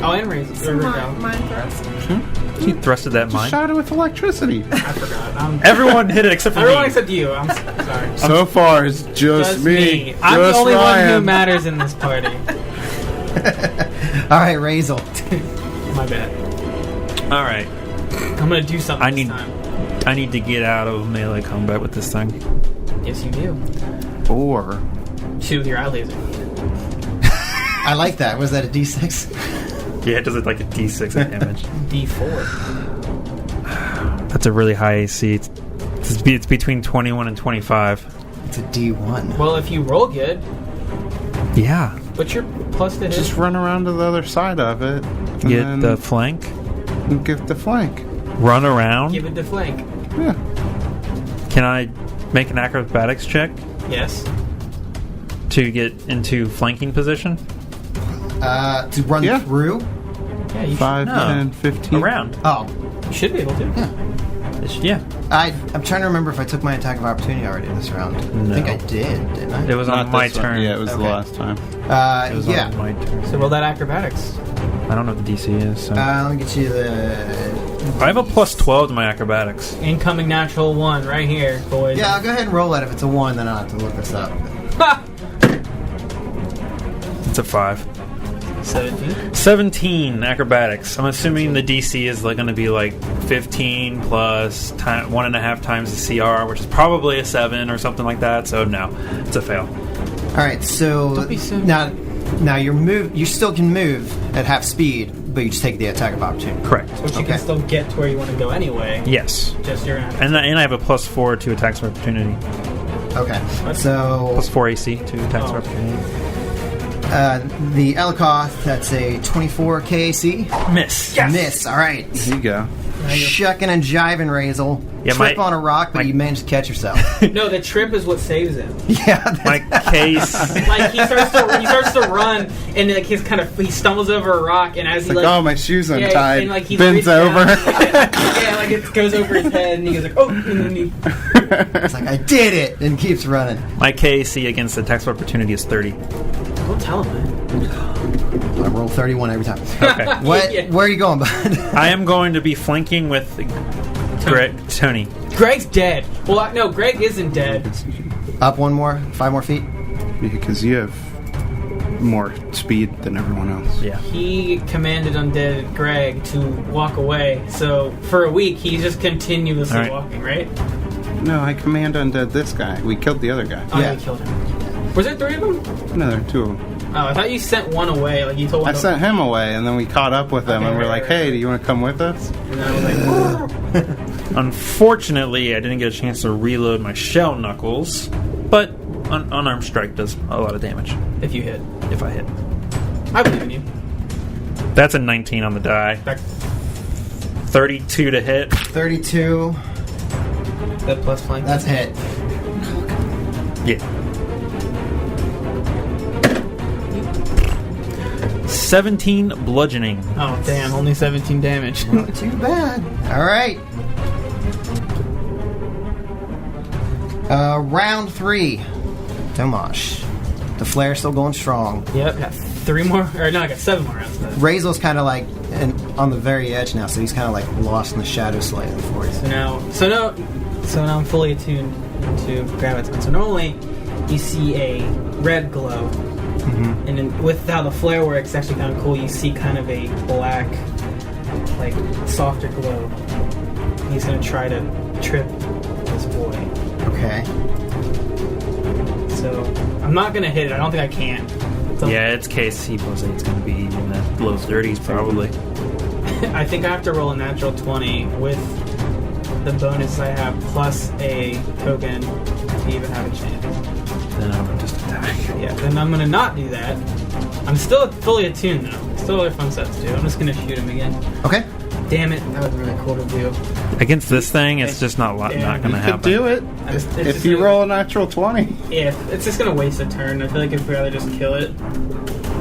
Oh, and Razel. So mine thrust. He thrusted that Just mine. shot it with electricity. I forgot. Everyone hit it except for Everyone me. except you. I'm sorry. So far, it's just Just me. I'm the Just only one who Ryan. matters in this party. All right, Razel. My bad. All right. I'm gonna do something I this need- time. I need to get out of melee combat with this thing. Yes, you do. Or Shoot with your eye laser. I like that. Was that a D6? Yeah, it does it like a D6 of damage. D4. That's a really high AC. It's between 21 and 25. It's a D1. Well, if you roll good, Yeah. what's your plus to hit? just run around to the other side of it. And Get then the flank. give the flank. Run around. Give it the flank. Yeah. Can I make an acrobatics check Yes. to get into flanking position? To run Yeah. through? Yeah, you 5, No. 10, 15. Around. Oh, should be able to. Yeah. I'm trying to remember if I took my attack of opportunity already this round. No. I think I did, didn't I? It was on Not my this one. turn. Yeah, it was the Okay. last time. It was Yeah. on my turn. So roll that acrobatics. I don't know what the DC is. So. Let me get you the... I have a plus 12 to my acrobatics. Incoming natural 1 right here, boys. Yeah, I'll go ahead and roll it. If it's a 1, then I'll have to look this up. Ha! It's a 5. 17. 17 acrobatics. I'm assuming the DC is like going to be like 15 plus 1.5 times the CR, which is probably a 7 or something like that. So no, it's a fail. All right, so Don't be so- now you still can move at half speed, but you just take the attack of opportunity. Correct. But you Okay. can still get to where you want to go anyway. Yes. Just your And I have a plus 4 to attacks of opportunity. Okay, so Plus 4 AC to attacks of Oh. opportunity. the Elikoth, that's a 24 KAC. Miss. Miss. All right. Here you go. Shucking and jiving, Razel. Yeah, Trip my- on a rock, but you managed to catch yourself. No, the trip is what saves him. Yeah. My case. Like he starts to run, and like he stumbles over a rock, and as he Like, oh, my shoe's yeah, untied. and like he Bends reaches down, over. yeah, like it goes over his head, and he goes like, oh, and then he, It's like, I did it, and keeps running. My KAC against attacks of opportunity is 30. don't tell him, man. I roll 31 every time. Okay. What? Yeah. Where are you going, bud? I am going to be flanking with Tony. Greg's dead. Well, no, Greg isn't dead. Up 5 more feet. Because you have more speed than everyone else. Yeah. He commanded undead Greg to walk away, so for a week he's just continuously All right. walking, right? No, I command undead this guy. We killed the other guy. Oh, Yeah. yeah, killed him. Was there 3 of them? No, there are 2 of them. Oh, I thought you sent one away. Like you told I one. sent him away, and then we caught up with him, Okay, and we're right, like, right, hey, right. do you want to come with us? And then I was like, Unfortunately, I didn't get a chance to reload my shell knuckles, but unarmed strike does a lot of damage if you hit, if I hit. I believe in you. That's a 19 on the die. Back 32 to hit. 32. that plus flank. That's a hit. Yeah. 17 bludgeoning. Oh damn! Only 17 damage. Not too bad. All right. Round 3. Tomash. The flare's still going strong. Yep, got 3 more. Or no, I got 7 more rounds. Razel's kind of like on the very edge now, so he's kind of like lost in the shadow slightly for you. So now I'm fully attuned. into graviton. So normally you see a red glow, and then with how the flare works, it's actually kind of cool. You see kind of a black, like softer glow. He's gonna try to trip this boy. Okay. So I'm not gonna hit it. I don't think I can. So Yeah, it's case he plus 8's going to be in the low 30s probably. I think I have to roll a natural 20 with the bonus I have plus a token to even have a chance. Then I would just attack. Yeah, then I'm gonna not do that. I'm still fully attuned though. Still other fun sets to do. I'm just gonna shoot him again. Okay. Damn it, that was really cool to do. Against this thing, it's just not going to You happen. could do it It's if just you gonna- roll a natural 20. Yeah, it's just gonna waste a turn. I feel like if we rather just kill it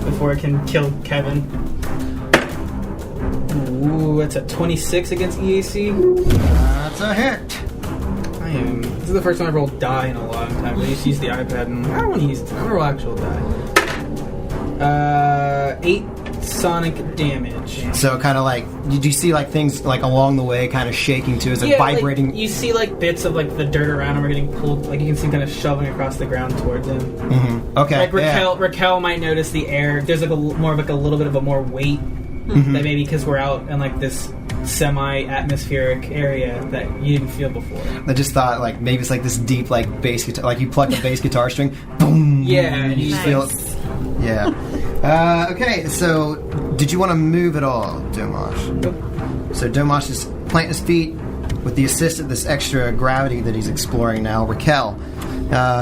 before it can kill Kevin. Ooh, that's a 26 against EAC. That's a hit. This is the first time I've rolled die in a long time. I used to use the iPad, and I don't want to use it. I'm gonna roll actual die. 8 sonic damage. So kind of like, did you see like things like along the way kind of shaking too? Is it Yeah, vibrating? Like, you see like bits of like the dirt around him are getting pulled. Like you can see kind of shoving across the ground towards him. Mm-hmm. Okay. Like Raquel might notice the air. There's like more of like a little bit of a more weight that maybe because we're out in like this semi-atmospheric area that you didn't feel before. I just thought like maybe it's like this deep like bass guitar, like you pluck a bass guitar string, boom. Yeah, and you just Nice. feel it. Yeah. Okay, so did you want to move at all, Domash? Nope. So Domash is planting his feet with the assist of this extra gravity that he's exploring now. Raquel,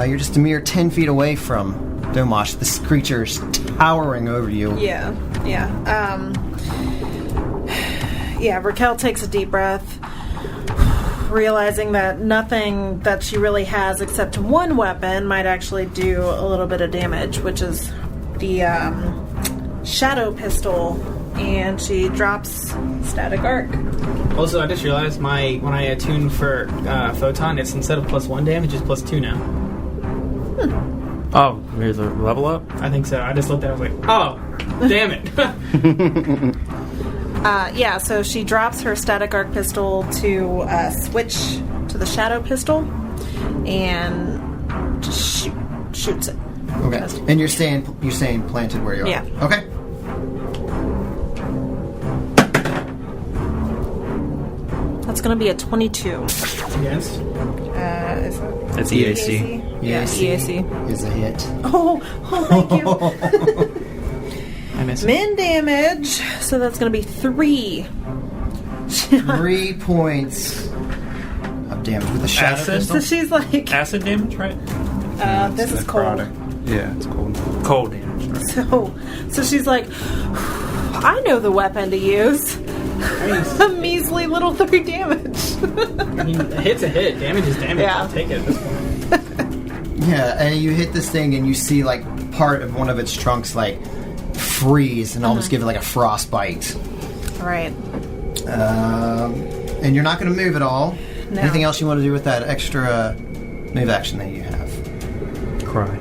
you're just a mere 10 feet away from Domash. This creature's towering over you. Yeah. Raquel takes a deep breath, realizing that nothing that she really has except one weapon might actually do a little bit of damage, which is the shadow pistol, and she drops static arc. Also, I just realized when I attune for photon, it's instead of +1 damage, it's +2 now. Oh, here's a level up? I think so. I just looked at it, I was like, oh, damn it. So she drops her static arc pistol to switch to the shadow pistol and just shoots it. Okay. And you're staying planted where you are. Yeah. Okay. That's going to be a 22. Against? Is it It's EAC. Yeah, EAC. Is a hit. Oh, thank you. I missed it. Min damage. So that's going to be 3. 3 points of damage with the shadow Acid? pistol. So she's like, Acid damage, right? this is cold. Yeah, it's cold. Cold damage, right? So she's like, I know the weapon to use. A measly little 3 damage. I mean, a hit's a hit. Damage is damage. Yeah. I'll take it at this point. Yeah, and you hit this thing and you see like part of one of its trunks like freeze and almost give it like a frostbite. Right. And you're not going to move at all. No. Anything else you want to do with that extra move action that you have? Cry.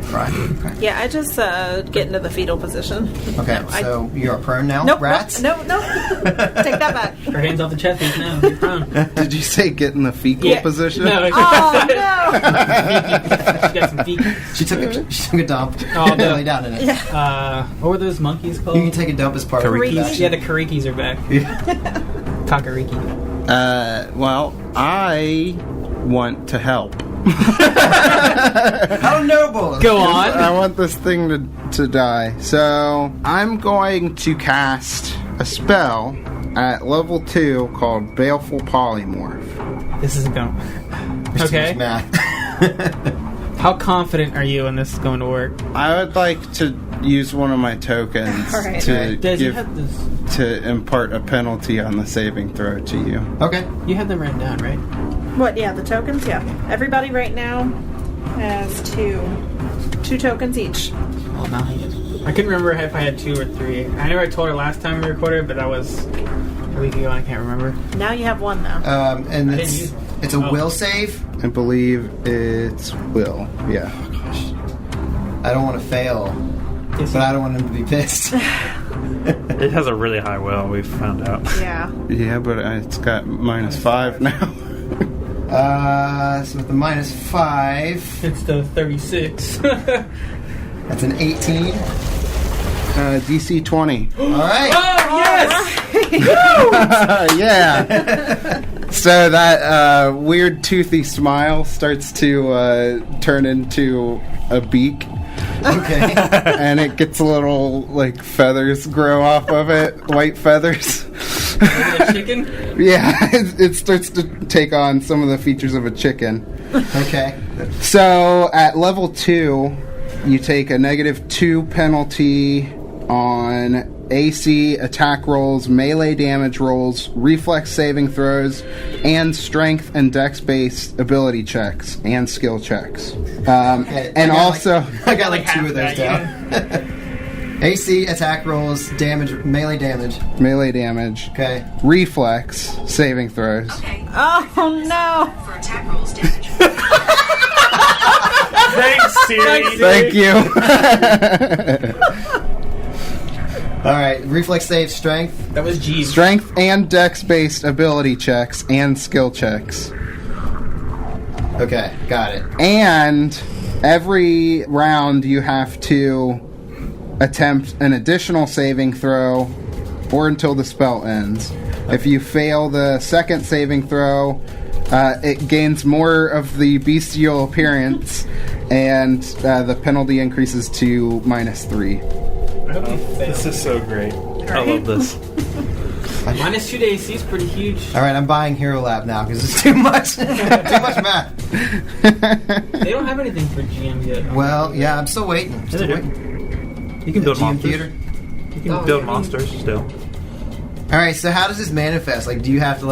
Right. Okay. Yeah, I just get into the fetal position. Okay, No, so you're prone now? Nope. Rats? Nope. Take that back. Her hands off the chest piece now. You're prone. Did you say get in the fecal position? No. Oh, no. She got some feet. She took a dump. Oh, no. Lay down in it. What were those monkeys called? You can take a dump as part of Karikis? the action. Yeah, the Karikis are back. Kakariki. Well, I want to help. How noble! Go on. I want this thing to die. So I'm going to cast a spell at level 2 called Baleful Polymorph. This isn't going to work. Okay. Math. How confident are you in this is going to work? I would like to use one of my tokens All right. to Des, you have this. to impart a penalty on the saving throw to you. Okay. You have them written down, right? What? Yeah, the tokens. Yeah, everybody right now has 2 tokens each. Well, now he is. I couldn't remember if I had 2 or 3. I know I told her last time we recorded, but that was a week ago. I can't remember. Now you have 1 though. And I didn't it's use- a Oh. will save. I believe it's Will. Yeah. I don't want to fail, Yes, but I don't want him to be pissed. It has a really high will, we've found out. Yeah. Yeah, but it's got -5 now. So with the -5, It's the 36. that's an 18. DC 20. All right. Oh, yes! Yeah. So that weird toothy smile starts to turn into a beak. Okay. And it gets a little, like, feathers grow off of it. White feathers. Maybe a chicken? Yeah, it starts to take on some of the features of a chicken. Okay. So at level 2, you take a -2 penalty on AC attack rolls, melee damage rolls, reflex saving throws, and strength and dex-based ability checks and skill checks. And also... I got like Like 2 of those half that, down. AC, attack rolls, damage, melee damage. melee damage, Okay. reflex saving throws. Okay. Oh no! For attack rolls damage. Thanks, Siri. Thank you. All right. Reflex save, strength. That was Jeeves. Strength and dex-based ability checks and skill checks. Okay, got it. And every round you have to attempt an additional saving throw or until the spell ends. If you fail the second saving throw, it gains more of the bestial appearance, and the penalty increases to -3. I hope you fail. This is so great. I love this. -2 to AC is pretty huge. All right, I'm buying Hero Lab now because it's too much. Too much math. They don't have anything for GM yet. Well, yeah, I'm still waiting. Yeah, Still they do. waiting. You can build GM monsters. theater. You can Oh, build yeah. monsters still. All right, so how does this manifest? Like, do you have to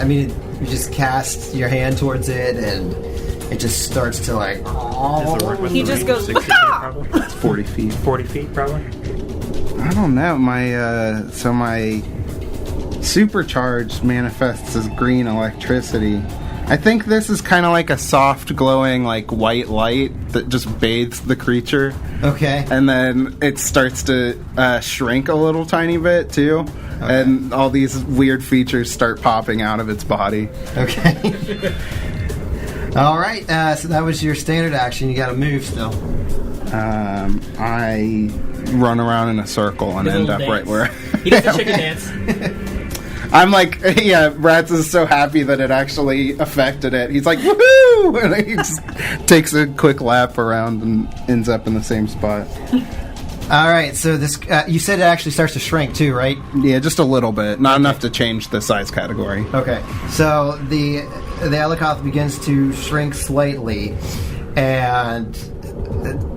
you just cast your hand towards it and it just starts to like. Does it work with He the just range? goes, 60 feet, probably. It's 40 feet. 40 feet, probably. I don't know. My supercharged manifests as green electricity. I think this is kind of like a soft, glowing, like white light that just bathes the creature, Okay. and then it starts to shrink a little tiny bit too, and all these weird features start popping out of its body. Okay. All right. So that was your standard action. You got to move still. I run around in a circle and His end little up right dance. where He does the chicken dance. I'm like, yeah, Rats is so happy that it actually affected it. He's like, woohoo! And he just takes a quick lap around and ends up in the same spot. All right. So this, you said it actually starts to shrink too, right? Yeah, just a little bit. Not enough to change the size category. Okay. So the Elikoth begins to shrink slightly, and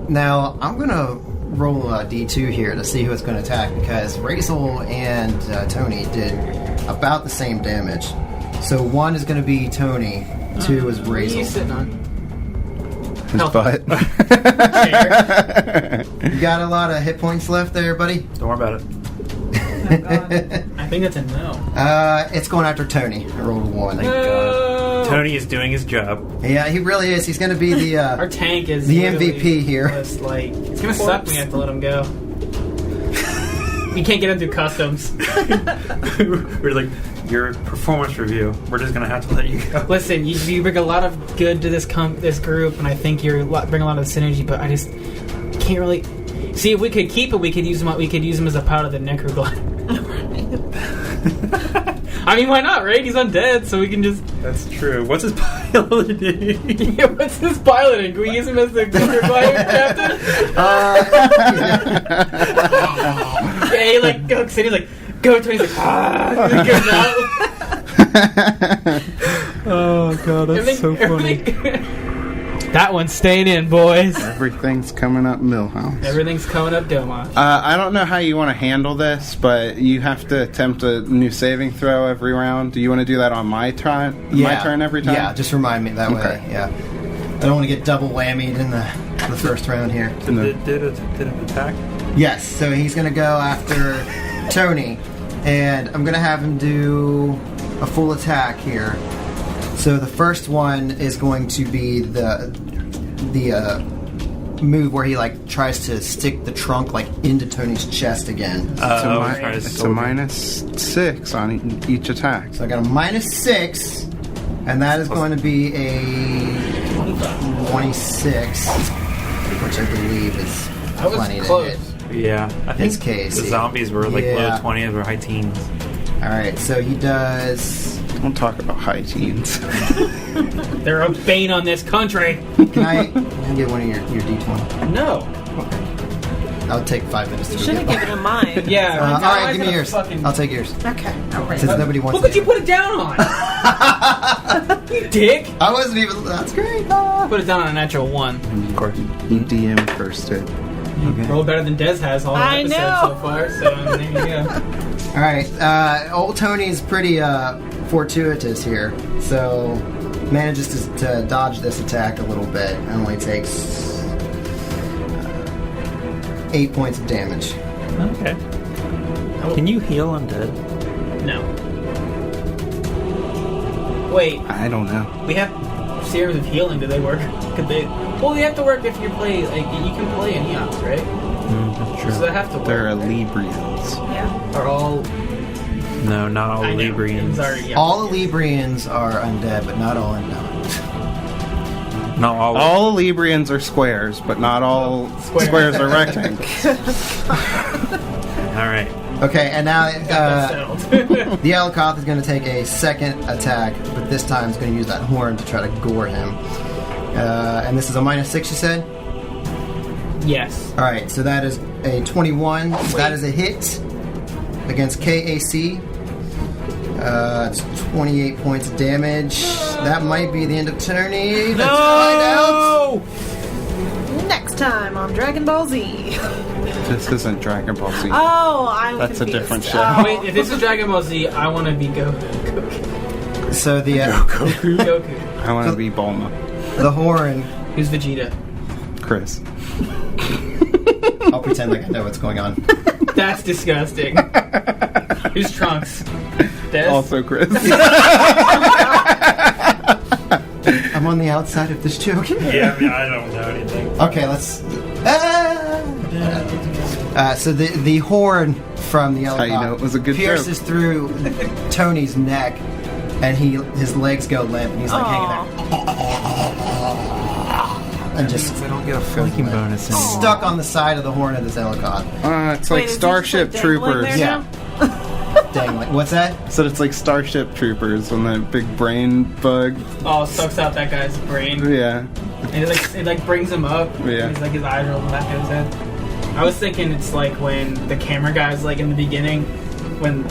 now I'm gonna roll a D2 here to see who it's going to attack because Razel and Tony did about the same damage. So 1 is going to be Tony, 2 is What are you Razel. sitting on? His Health. butt. Chair. You got a lot of hit points left there, buddy? Don't worry about it. I think that's a no. It's going after Tony. I rolled a 1. No. Tony is doing his job. Yeah, he really is. He's going to be the... Our tank is The literally MVP here. just like it's gonna suck when you have to let him go. We can't get him through customs. We're like, your performance review, we're just going to have to let you go. Listen, you bring a lot of good to this group, and I think you bring a lot of synergy. But I just can't really see if we could keep it. We could use him. We could use him as a part of the necroblood. I mean, why not, right? He's undead, so we can just... That's true. What's his piloting? Yeah, what's his piloting? Can we use him as the glider captain? Yeah, he like hooks in, he's like, go, Tony's like, ah, he goes out. Oh, God, that's so funny. That one's staying in, boys. Everything's coming up Millhouse. Everything's coming up Doma. I don't know how you want to handle this, but you have to attempt a new saving throw every round. Do you want to do that on my turn? My turn every time? Yeah, just remind me that way. Yeah. I don't want to get double whammied in the first round here. Did it attack? Yes, so he's going to go after Tony, and I'm going to have him do a full attack here. So the first one is going to be the move where he like tries to stick the trunk like into Tony's chest again. It's a -6 on each attack. So I got a -6, And that is going to be a 26, which I believe is plenty to hit. Yeah, I think It's KAC. the zombies were like Yeah. low 20s or high teens. Alright, so he does... Don't talk about high teens. They're a bane on this country. Can I get one of your D20? No. I'll take 5 minutes to You should get have given him mine. Yeah. Alright, give me yours. I'll take yours. Okay. Since nobody wants What could it. you put it down on? You dick. I wasn't even... That's great. Put it down on a natural 1. Of course. You DM first hit. Okay. Rolled better than Dez has all the I episodes know. so far. So there you go. Alright, old Tony's pretty fortuitous here. So, manages to dodge this attack a little bit. And only takes 8 points of damage. Okay. Can you heal undead? No. Wait, I don't know. we have serums of healing. Do they work? Could they? Well, they have to work if you play. Like you can play in Eons, right? That's true. So they have to work. They're Librians. Yeah. Are all No, not all I know, Librians. Are, yeah. All Librians are undead, but not all undead. Not all. All Librians are squares, but not all squares are rectangles. All right. Okay, and now That's settled. the Elkoth is going to take a second attack, but this time it's going to use that horn to try to gore him. And this is a -6, you said? Yes. Alright, so that is a 21. That is a hit against KAC. It's 28 points of damage. That might be the end of turning. Let's find out. Next time on Dragon Ball Z. This isn't Dragon Ball Z. Oh, I'm That's a confused. different show. Oh. Wait, if this is Dragon Ball Z, I want to be Goku. So the Goku. I want to be Bulma. the horn. Who's Vegeta? Chris. I'll pretend like I know what's going on. That's disgusting. Who's Trunks? Des? Also Chris. I'm on the outside of this joke. Yeah, I mean, I don't know anything. Okay, let's. So the horn from the how you know it was a good pierces through Tony's neck, and his legs go limp, and he's like hanging there, and just I don't get a flanking bonus anymore. stuck on the side of the horn of this Ellicott. It's Wait, like is he Starship just, like, dangling Troopers. there Yeah. Dang, like what's that? So it's like Starship Troopers when that big brain bug. Oh, sucks out that guy's brain. Yeah. And it like brings him up. Yeah. He's like his eyes roll back of his head. I was thinking it's like when the camera guy's like in the beginning when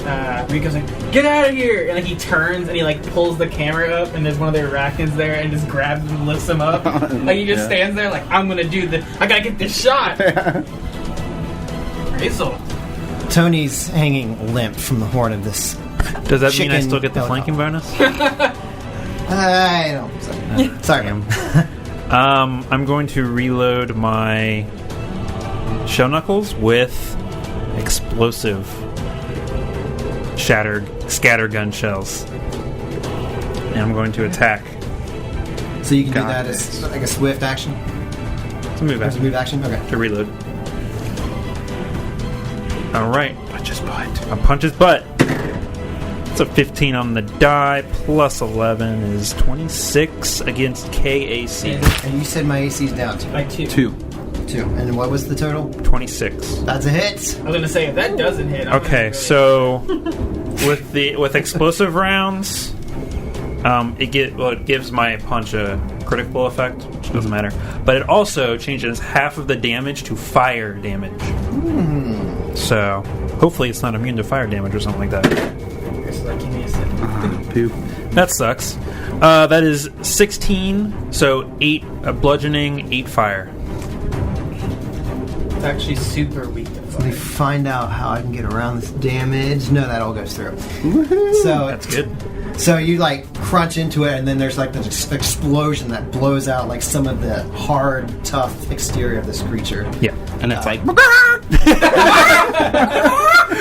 Rico's like, "Get out of here!" and like he turns and he like pulls the camera up and there's one of the arachnids there and just grabs him and lifts him up. Like he just Yeah. stands there like, "I'm gonna do this. I gotta get this shot." Hazel. Tony's hanging limp from the horn of this. Does that mean I Chicken still get the Ellicott. flanking bonus? I don't. Sorry, man. I'm going to reload my shell knuckles with explosive scattergun shells, and I'm going to attack. So you can do Got that it. as like a swift action. It's a move As a action move action. Okay. to reload. All right, punch his butt. I punch his butt. It's a 15 on the die, plus 11 is 26 against KAC. And you said my AC's down to Like 2. 2. 2. And what was the total? 26. That's a hit. I was gonna say if that doesn't hit. I'm Okay, gonna so with explosive rounds, it gives my punch a critical effect, which doesn't matter. But it also changes half of the damage to fire damage. So hopefully it's not immune to fire damage or something like that. like, give me a second. Poop. That sucks. That is 16, so 8 bludgeoning, 8 fire. It's actually super weak to Let me fire. find out how I can get around this damage. No, that all goes through. So That's good. So you like crunch into it, and then there's like this explosion that blows out like some of the hard, tough exterior of this creature. Yeah. And it's like,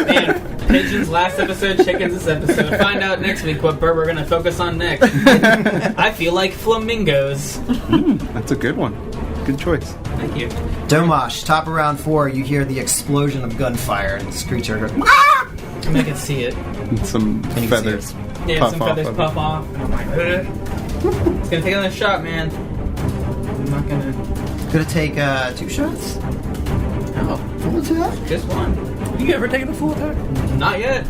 Man, pigeons last episode, chickens this episode. Find out next week what bird we're going to focus on next. I feel like flamingos. that's a good one. Good choice. Thank you. Domash, top of round 4, you hear the explosion of gunfire, and this creature goes, "Ah!" I mean, I can see it. And some you feathers. Yeah, puff some off feathers of puff it. off. And I'm like, ugh. It's gonna take another shot, man. I'm not gonna. Gonna take 2 shots? No, Full attack? just one. You ever taken a full attack? Not yet.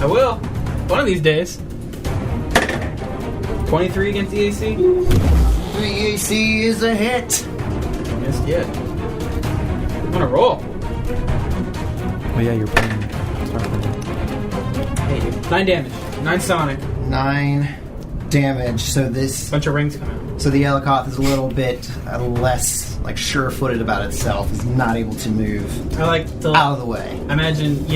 I will. One of these days. 23 against the AC. The AC is a hit. Missed yet. I'm gonna roll. Oh yeah, you're playing Starfinder. Hey, 9 damage. 9 sonic. 9 damage. So this, Bunch of rings come out. so the Ellicott is a little bit less like sure-footed about itself. Is not able to move I like to out of the way. imagine,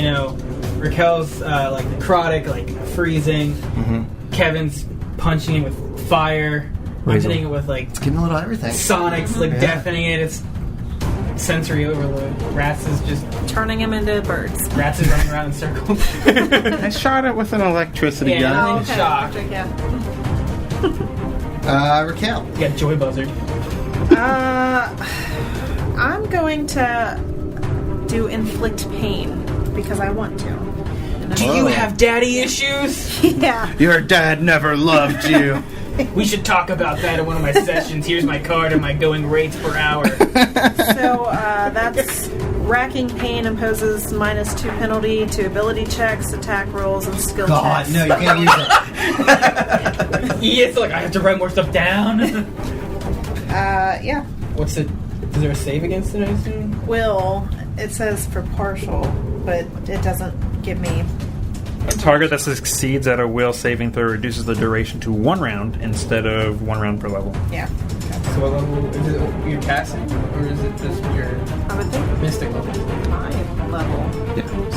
Raquel's like necrotic, like freezing. Kevin's punching it with fire. I'm Razor. hitting it with like Getting a little everything. sonics, like Yeah. deafening it. It's sensory overload. Rats is Turning him into birds. running around in circles. I shot it with an electricity Yeah. gun. I'm in shock. Yeah. Raquel. You got Joy Buzzard. I'm going to do inflict pain because I want to. Do you have daddy issues? Yeah. Your dad never loved you. We should talk about that in one of my sessions. Here's my card and my going rates per hour. So that's racking pain imposes -2 penalty to ability checks, attack rolls, and skill God, checks. no, you can't use it. Yes, like I have to write more stuff down. Yeah. What's it? Is there a save against it, I assume? Will, it says for partial, but it doesn't give me. A target that succeeds at a will saving throw reduces the duration to 1 round instead of 1 round per level. Yeah. So what level is it? Your casting, or is it just your I would think mystic level? my level.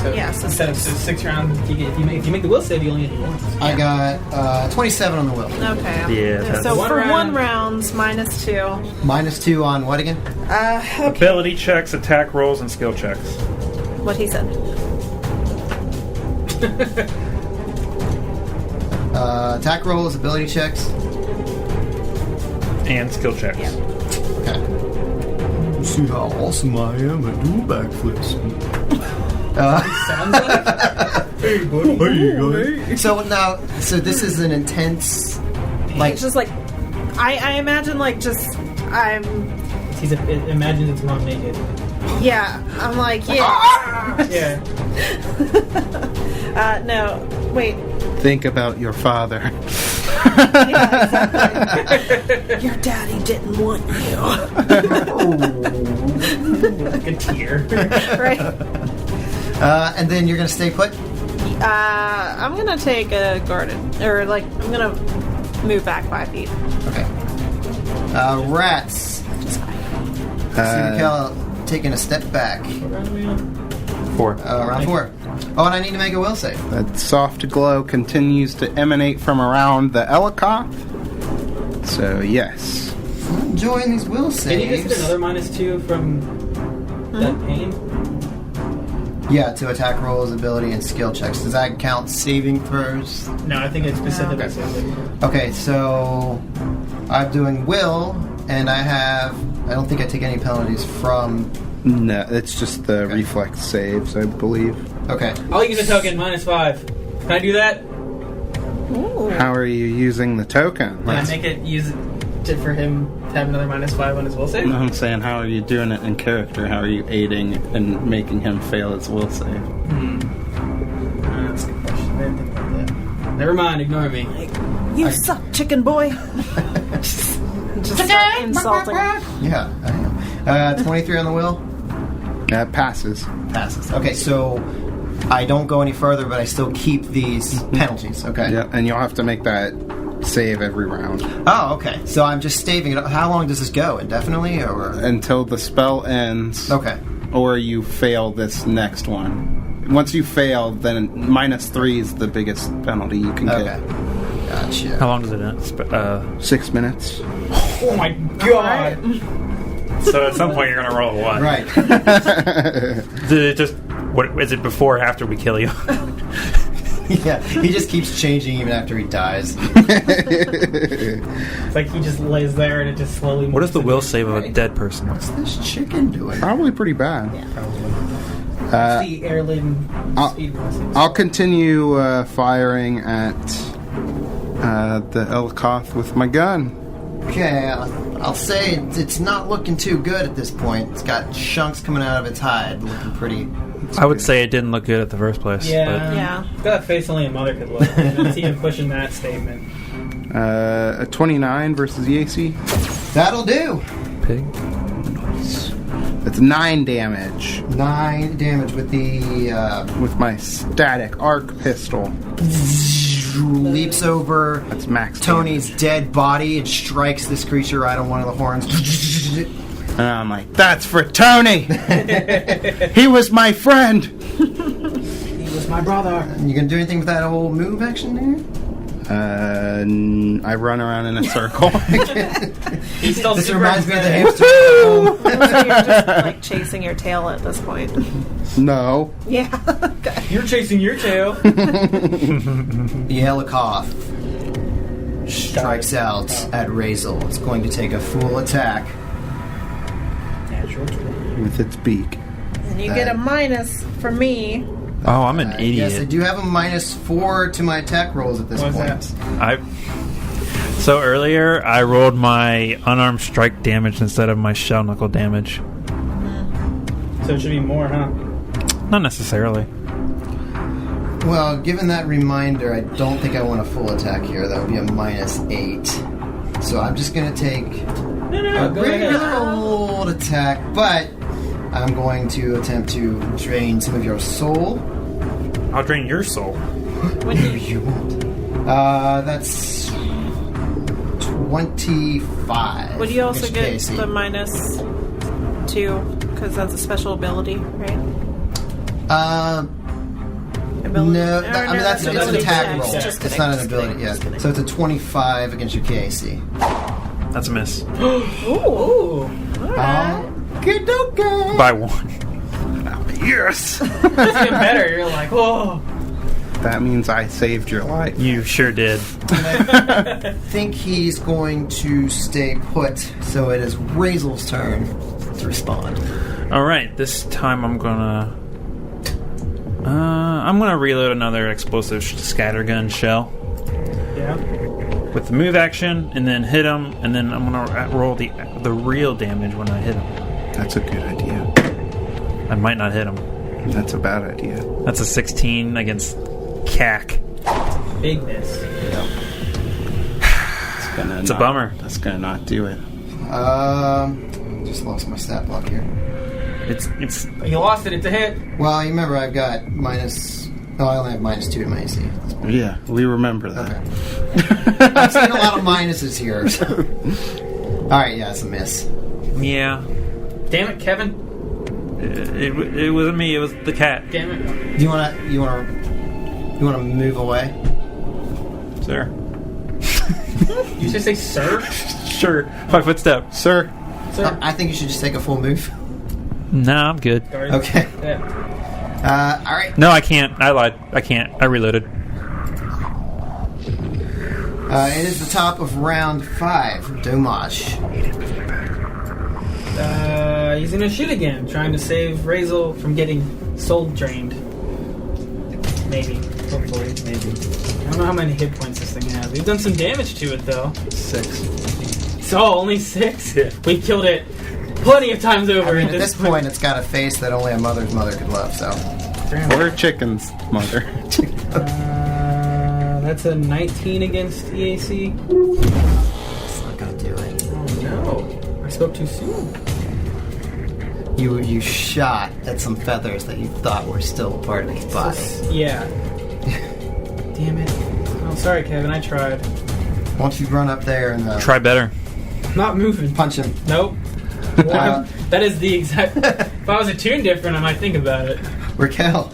So Yeah, so instead of 6 rounds, if you make the will save, you only get once. I got 27 on the will. Okay. Yeah, that's- So One for round. 1 rounds, -2. -2 on what again? Okay. Ability checks, attack rolls, and skill checks. What he said. Attack rolls, ability checks. And skill checks. Yeah. Okay. See how awesome I am at doing backflips. Sounds like. Hey, buddy. So now, this is an intense, like, It's just like I imagine like just I'm It imagines its mom naked. yeah I'm like yeah Yeah. no wait Think about your father. yeah, exactly. Your daddy didn't want you. Like a tear. Right. and then you're gonna stay put. I'm gonna take a guarded or like I'm gonna move back 5 feet. Okay. Rats. Just 5. Raquel taking a step back. 4. Round 4. Oh, and I need to make a will save. That soft glow continues to emanate from around the Ellicott. So, yes. I'm enjoying these will Can you just saves. get another -2 from that pain? Yeah, to attack rolls, ability, and skill checks. Does that count saving throws? No, I think it's specifically. Okay. something. Okay, so I'm doing will, and I don't think I take any penalties from. No, it's just the reflex saves, I believe. Okay. I'll use a token -5. Can I do that? Ooh. How are you using the token? Can I make it use it for him to have another -5 on his will save? No, I'm saying, how are you doing it in character? How are you aiding and making him fail his will save? That's a good question. I didn't think about that. Never mind, ignore me. You suck, chicken boy. Just start insulting. Yeah, I am. 23 on the will? That passes. Passes. Okay, so I don't go any further, but I still keep these penalties. Okay. Yeah, and you'll have to make that save every round. Oh, okay. So I'm just staving it. How long does this go? Indefinitely, or? Until the spell ends. Okay. Or you fail this next one. Once you fail, then -3 is the biggest penalty you can Okay. get. Gotcha. How long does it end? 6 minutes. Oh my god! So at some point you're going to roll a 1. Right. What is it before or after we kill you? Yeah, he just keeps changing even after he dies. It's like he just lays there and it just slowly. What is the moves will to save of a dead person? What's this chicken doing? Probably pretty bad. the heirloom speed bonus. I'll continue firing at the Elkoth with my gun. Okay, I'll say it's not looking too good at this point. It's got chunks coming out of its hide, looking pretty. I would say it didn't look good at the first place. Yeah. Yeah. That face only a mother could look. It's even pushing that statement. A 29 versus EAC. That'll do. But pig. That's 9 damage 9 damage with the with my static arc pistol. leaps over That's max Tony's damage. dead body and strikes this creature right on one of the horns. And I'm like, that's for Tony! He was my friend! He was my brother. You gonna do anything with that old move action there? I run around in a circle. He's still This super reminds me of the impressed. hamster. So you're just like chasing your tail at this point. No. Yeah. Okay. You're chasing your tail. The Elkoth strikes out at Razel. It's going to take a full attack. Natural 20. With its beak. And you get a minus from me. Oh, I'm an Yes, I idiot. do have a -4 to my attack rolls at this What's point. So earlier, I rolled my unarmed strike damage instead of my shell knuckle damage. So it should be more, huh? Not necessarily. Well, given that reminder, I don't think I want a full attack here. That would be a -8. So I'm just going to take No, a go ahead. regular old attack, but I'm going to attempt to drain some of your soul. I'll drain your soul. When you won't. That's 25. would you also against get KC. the -2 because that's a special ability, right? Ability. No, Or I mean that's no, it's that's an an attack attack. roll. Just It's kidding, not an just ability. kidding, Yeah, just kidding. so it's a 25 against your KAC. That's a miss. Ooh. Okay, okay. By 1. Yes! That's even better. You're like, whoa. That means I saved your life. You sure did. I think he's going to stay put. So it is Razel's turn to respond. Alright, this time I'm gonna reload another explosive scattergun shell Yeah. with the move action, and then hit him, and then I'm gonna roll the real damage when I hit him. That's a good idea. I might not hit him. That's a bad idea. That's a 16 against CAC. Big miss. It's a bummer. That's gonna not do it. Just lost my stat block here. It's You lost it. It's a hit. Well, you remember I've got minus. No, I only have -2 to my AC. Yeah, we remember that. Okay. I've seen a lot of minuses here. So. All right, yeah, it's a miss. yeah. Damn it, Kevin. It wasn't me. It was the cat. Damn it. Do you want to move away? Sir. You just say, sir? Sure. 5 foot step. Sir, Sir? I think you should just take a full move. Nah, I'm good. Guard. Okay. Yeah. All right. No, I can't. I lied. I can't. I reloaded. It is the top of round 5. Dommage. He's gonna shoot again, trying to save Razel from getting soul drained. Maybe. Hopefully. Maybe. I don't know how many hit points this thing has. We've done some damage to it, though. 6. So, only 6? Yeah. We killed it plenty of times over. I mean, at this point, it's got a face that only a mother's mother could love. So. Or a chicken's mother. That's a 19 against EAC. It's not gonna do it. Oh, no. I spoke too soon. You shot at some feathers that you thought were still a part of his body. Yeah. Damn it. Oh, sorry, Kevin. I tried. Why don't you run up there and Try better. Not moving. punch him? Nope. That is the exact... If I was attuned different, I might think about it. Raquel.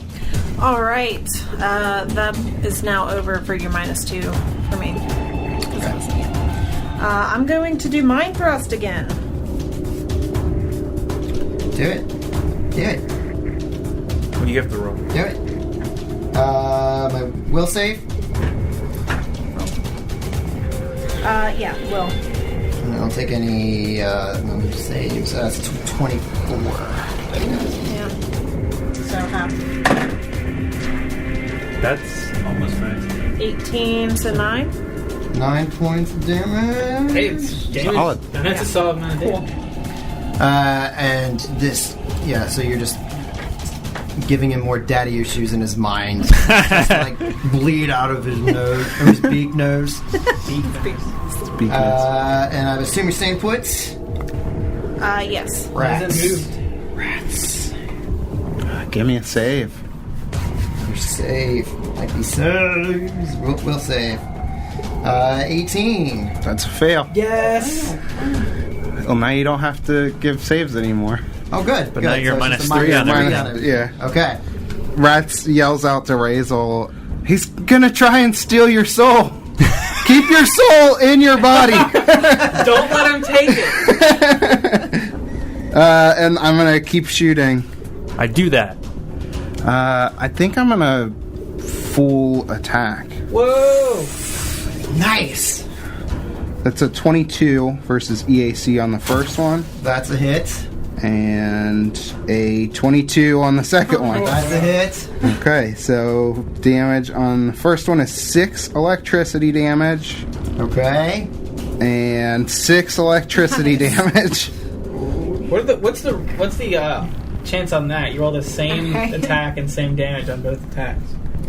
All right. That is now over for your -2 for me. I'm going to do Mind Thrust again. Do it. Do it. What do you have to roll? Do it. My will save. Yeah, will. And I don't take any saves. That's 24. Yeah. so half. That's almost right. 18 to 9. 9 points of damage. Hey, it's damage. Solid. That's a solid amount of damage. And this, yeah, so you're just giving him more daddy issues in his mind. Just like bleed out of his nose, or his beak nose. And I assume you're staying put? Yes. Rats. Hasn't moved. Rats. Give me a save. You're safe. Like he saves. We'll save. 18. That's a fail. Yes. Well, now you don't have to give saves anymore. Oh, good. But good. now you're So it's just minus a 3 on minus everything. three Yeah. Okay. Rats yells out to Razel, he's gonna try and steal your soul. Keep your soul in your body. Don't let him take it. And I'm gonna keep shooting. I do that. I think I'm gonna full attack. Whoa. Nice. That's a 22 versus EAC on the first one, That's a hit. and a 22 on the second one. That's a hit. Okay, so damage on the first one is 6 electricity damage, Okay. and 6 electricity damage. What's the chance on that? You roll the same attack and same damage on both attacks.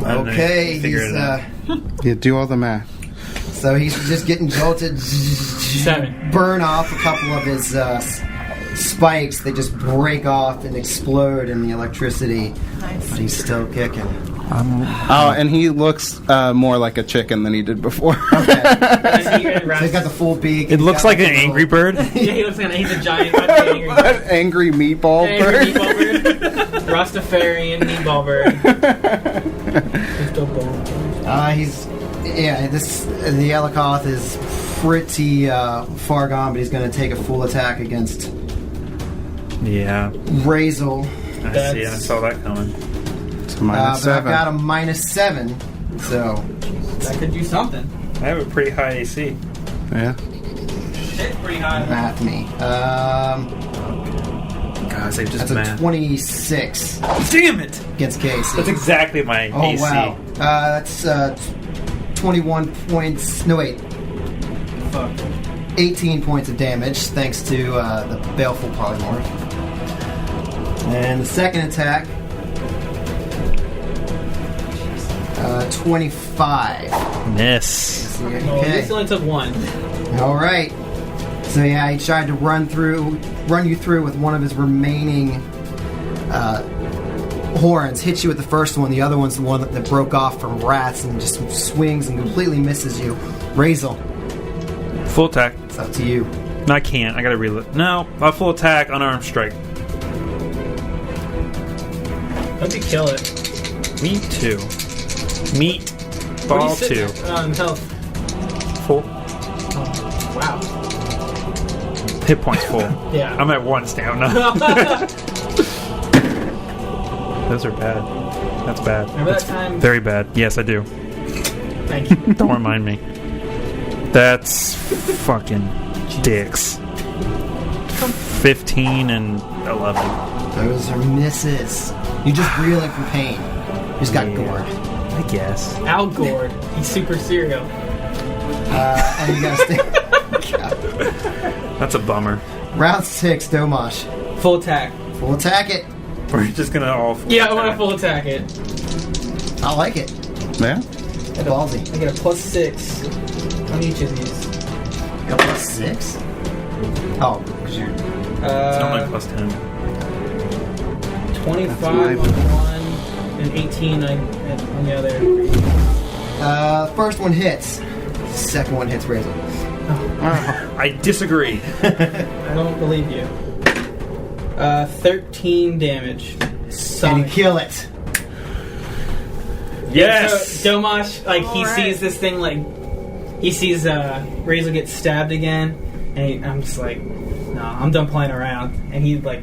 I don't know. Okay. Figure He's, it out. Yeah, do all the math. so he's just getting jolted. 7. Burn off a couple of his spikes. They just break off and explode in the electricity. Nice. But he's still kicking. Oh, and he looks more like a chicken than he did before. Okay. And he, So he's got the full beak. It looks like an angry bird. yeah, he looks like he's a giant angry bird. Angry meatball Angry bird. meatball bird. Rastafarian meatball bird. The Elikoth is pretty far gone, but he's going to take a full attack against Yeah. Razel. I see. I saw that coming. It's But I've -7. got a -7, so That could do something. I have a pretty high AC. Yeah. It's pretty high. math me. God, they just That's a mad. 26 Damn it! against Casey. That's exactly my Oh AC. wow. That's 21 points. No wait, Fuck. 18 points of damage thanks to the baleful polymorph. And the second attack, 25. Miss. Oh, Okay. this only took 1. All right. So yeah, he tried to run you through with one of his remaining horns. Hits you with the first one. The other one's the one that broke off from rats and just swings and completely misses you. Razel, Full attack. it's up to you. No, I can't. I gotta reload. No, a full attack, unarmed strike. Hope you kill it. Me too. Meat What are you ball sitting 2. at? Health. Full. Oh, wow. Hit points full. Yeah. I'm at 1 stamina. Those are bad. That's bad. Remember that time? Very bad. Yes, I do. Thank you. Don't remind me. That's fucking dicks. 15 and 11. Those are misses. You just reeling from pain. You just got Yeah. gored. I guess. Al Gord. He's super cereal. And you gotta stay. God. That's a bummer. Round 6, Domash. Full attack. Full attack it. We're just gonna all. Yeah, I want to full attack it. I like it. Yeah. Ballsy. I get a +6 on each of these. Got +6. Oh, because you're. It's only plus 10. 25 That's on one and 18 on the other. First one hits. Second one hits Razor. I disagree. I don't believe you. 13 damage. And Solid. you kill it. Yes. So Domash, like, he Alright. sees this thing, like, he sees Razor get stabbed again, and I'm just like, no, I'm done playing around. And he, like,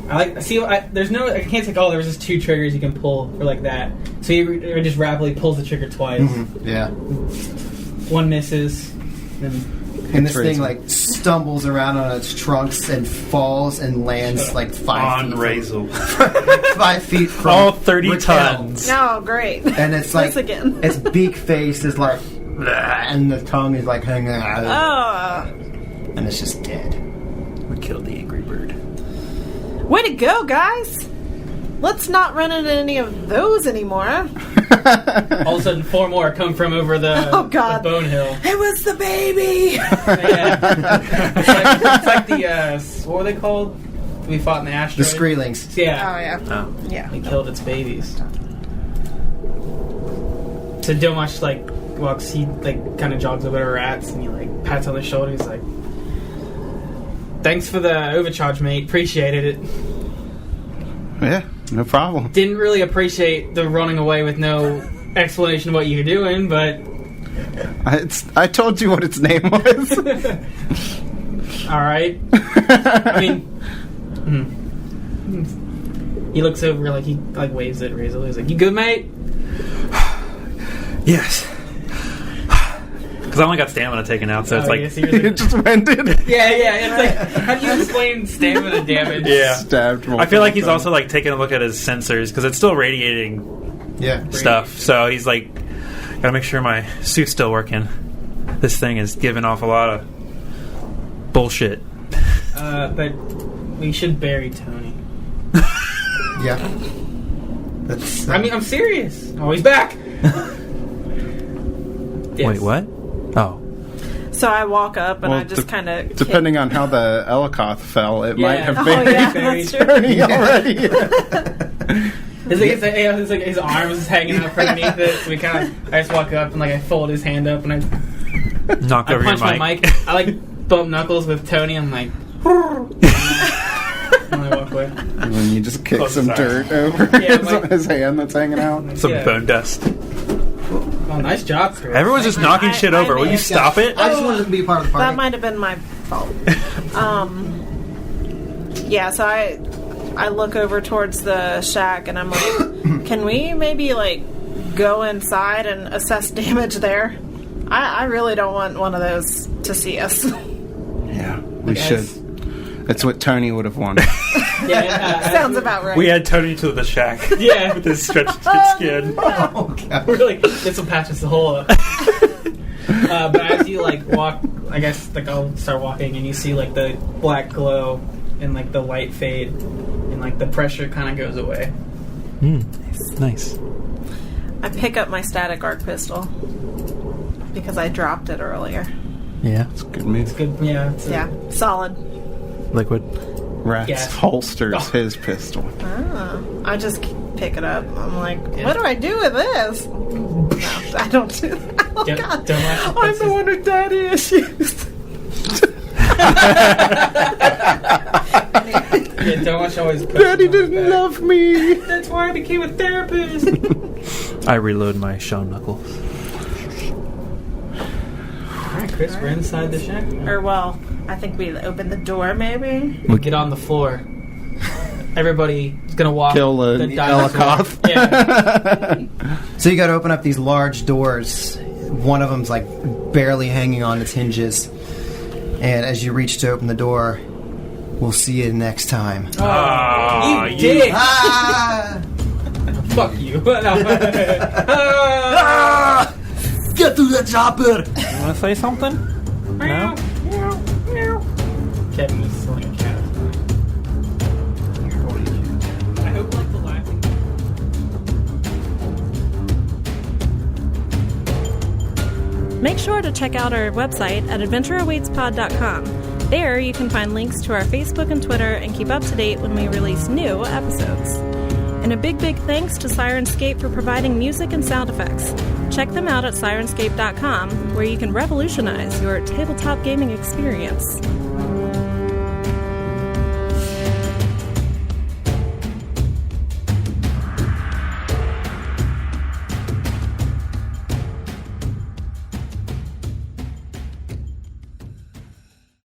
I can't take all. There's just 2 triggers you can pull for like that. So he just rapidly pulls the trigger twice. Yeah. One misses, then And this thing like stumbles around on its trunks and falls and lands like 5 On feet Razel. 5 feet from All 30 Raquel. tons. Oh, great. And it's like This again. its beak face is like, and the tongue is like hanging out, Oh. and it's just dead. We killed the angry bird. Way to go, guys. Let's not run into any of those anymore. All of a sudden, 4 more come from over the, Oh, God. the bone hill. It was the baby. Yeah. it's like the, what were they called? We fought in the The asteroid. Screelings. Yeah. Oh, yeah. Oh. Yeah. We killed its babies. So Domash, like, walks, he, like, kind of jogs over to Rats, and he, like, pats on the shoulder. He's like, thanks for the overcharge, mate. Appreciated it. Yeah, no problem. Didn't really appreciate the running away with no explanation of what you were doing, but... I told you what its name was. Alright. I mean... He looks over, like, he, like, waves at Razel. He's like, you good, mate? Yes. Because I only got stamina taken out, so it's like... yeah, so you're It just wended. yeah, it's like, how do you explain stamina damage? Yeah. Stabbed I feel like he's multiple also like taking a look at his sensors because it's still radiating Yeah. stuff. So he's like, gotta make sure my suit's still working. This thing is giving off a lot of bullshit. But we should bury Tony. Yeah. That's, I mean, I'm serious. Oh, he's back. Yes. Wait, what? Oh. So I walk up and Well, I just kind of... Depending on how the Elikoth fell, it might have Oh, been yeah, buried. that's true. Tony already. It's like his arms is hanging out from underneath it. So I just walk up and like I fold his hand up and I Knock over your punch my mic. mic. I like bump knuckles with Tony. I'm like, and I walk away. And then you just kick Close some his eyes. dirt over Yeah, like- his hand that's hanging out. Some Yeah. bone dust. Oh, nice job, Chris. Everyone's just knocking shit over. Will may you have stop it? I just wanted to be part of the party. That might have been my fault. Yeah, so I look over towards the shack and I'm like, can we maybe like go inside and assess damage there? I really don't want one of those to see us. Yeah, we Guys. should. That's what Tony would have wanted. Yeah, Sounds about right. We had Tony to the shack. Yeah. With his stretched skin. Oh, God. really, this will patch us the hole up. But as you like walk, I guess like I'll start walking, and you see like the black glow and like the light fade, and like the pressure kind of goes away. Nice. I pick up my static arc pistol because I dropped it earlier. Yeah. It's a good move. Good, yeah. It's Yeah, solid. Liquid. Rats Yeah. holsters Oh. his pistol. I just pick it up. I'm like, Yeah. what do I do with this? No, I don't do that. Oh, Don't- God. don't laugh. I'm That's the just- one with daddy issues. Yeah, don't watch always. Daddy didn't love me. That's why I became a therapist. I reload my Sean Knuckles. Alright, Chris, we're inside the shack. Or, well, I think we opened the door, maybe. We get on the floor. Everybody's gonna walk. Kill the dinosaur. Elikoth. Yeah. So you got to open up these large doors. One of them's like barely hanging on its hinges. And as you reach to open the door, we'll see you next time. Ah, you you- dick! Ah! Fuck you! Get through the chopper! You want to say something? No? Kevin is like a cat. I hope like the laughing. Make sure to check out our website at adventureawaitspod.com. There you can find links to our Facebook and Twitter and keep up to date when we release new episodes. And a big thanks to Sirenscape for providing music and sound effects. Check them out at sirenscape.com, where you can revolutionize your tabletop gaming experience.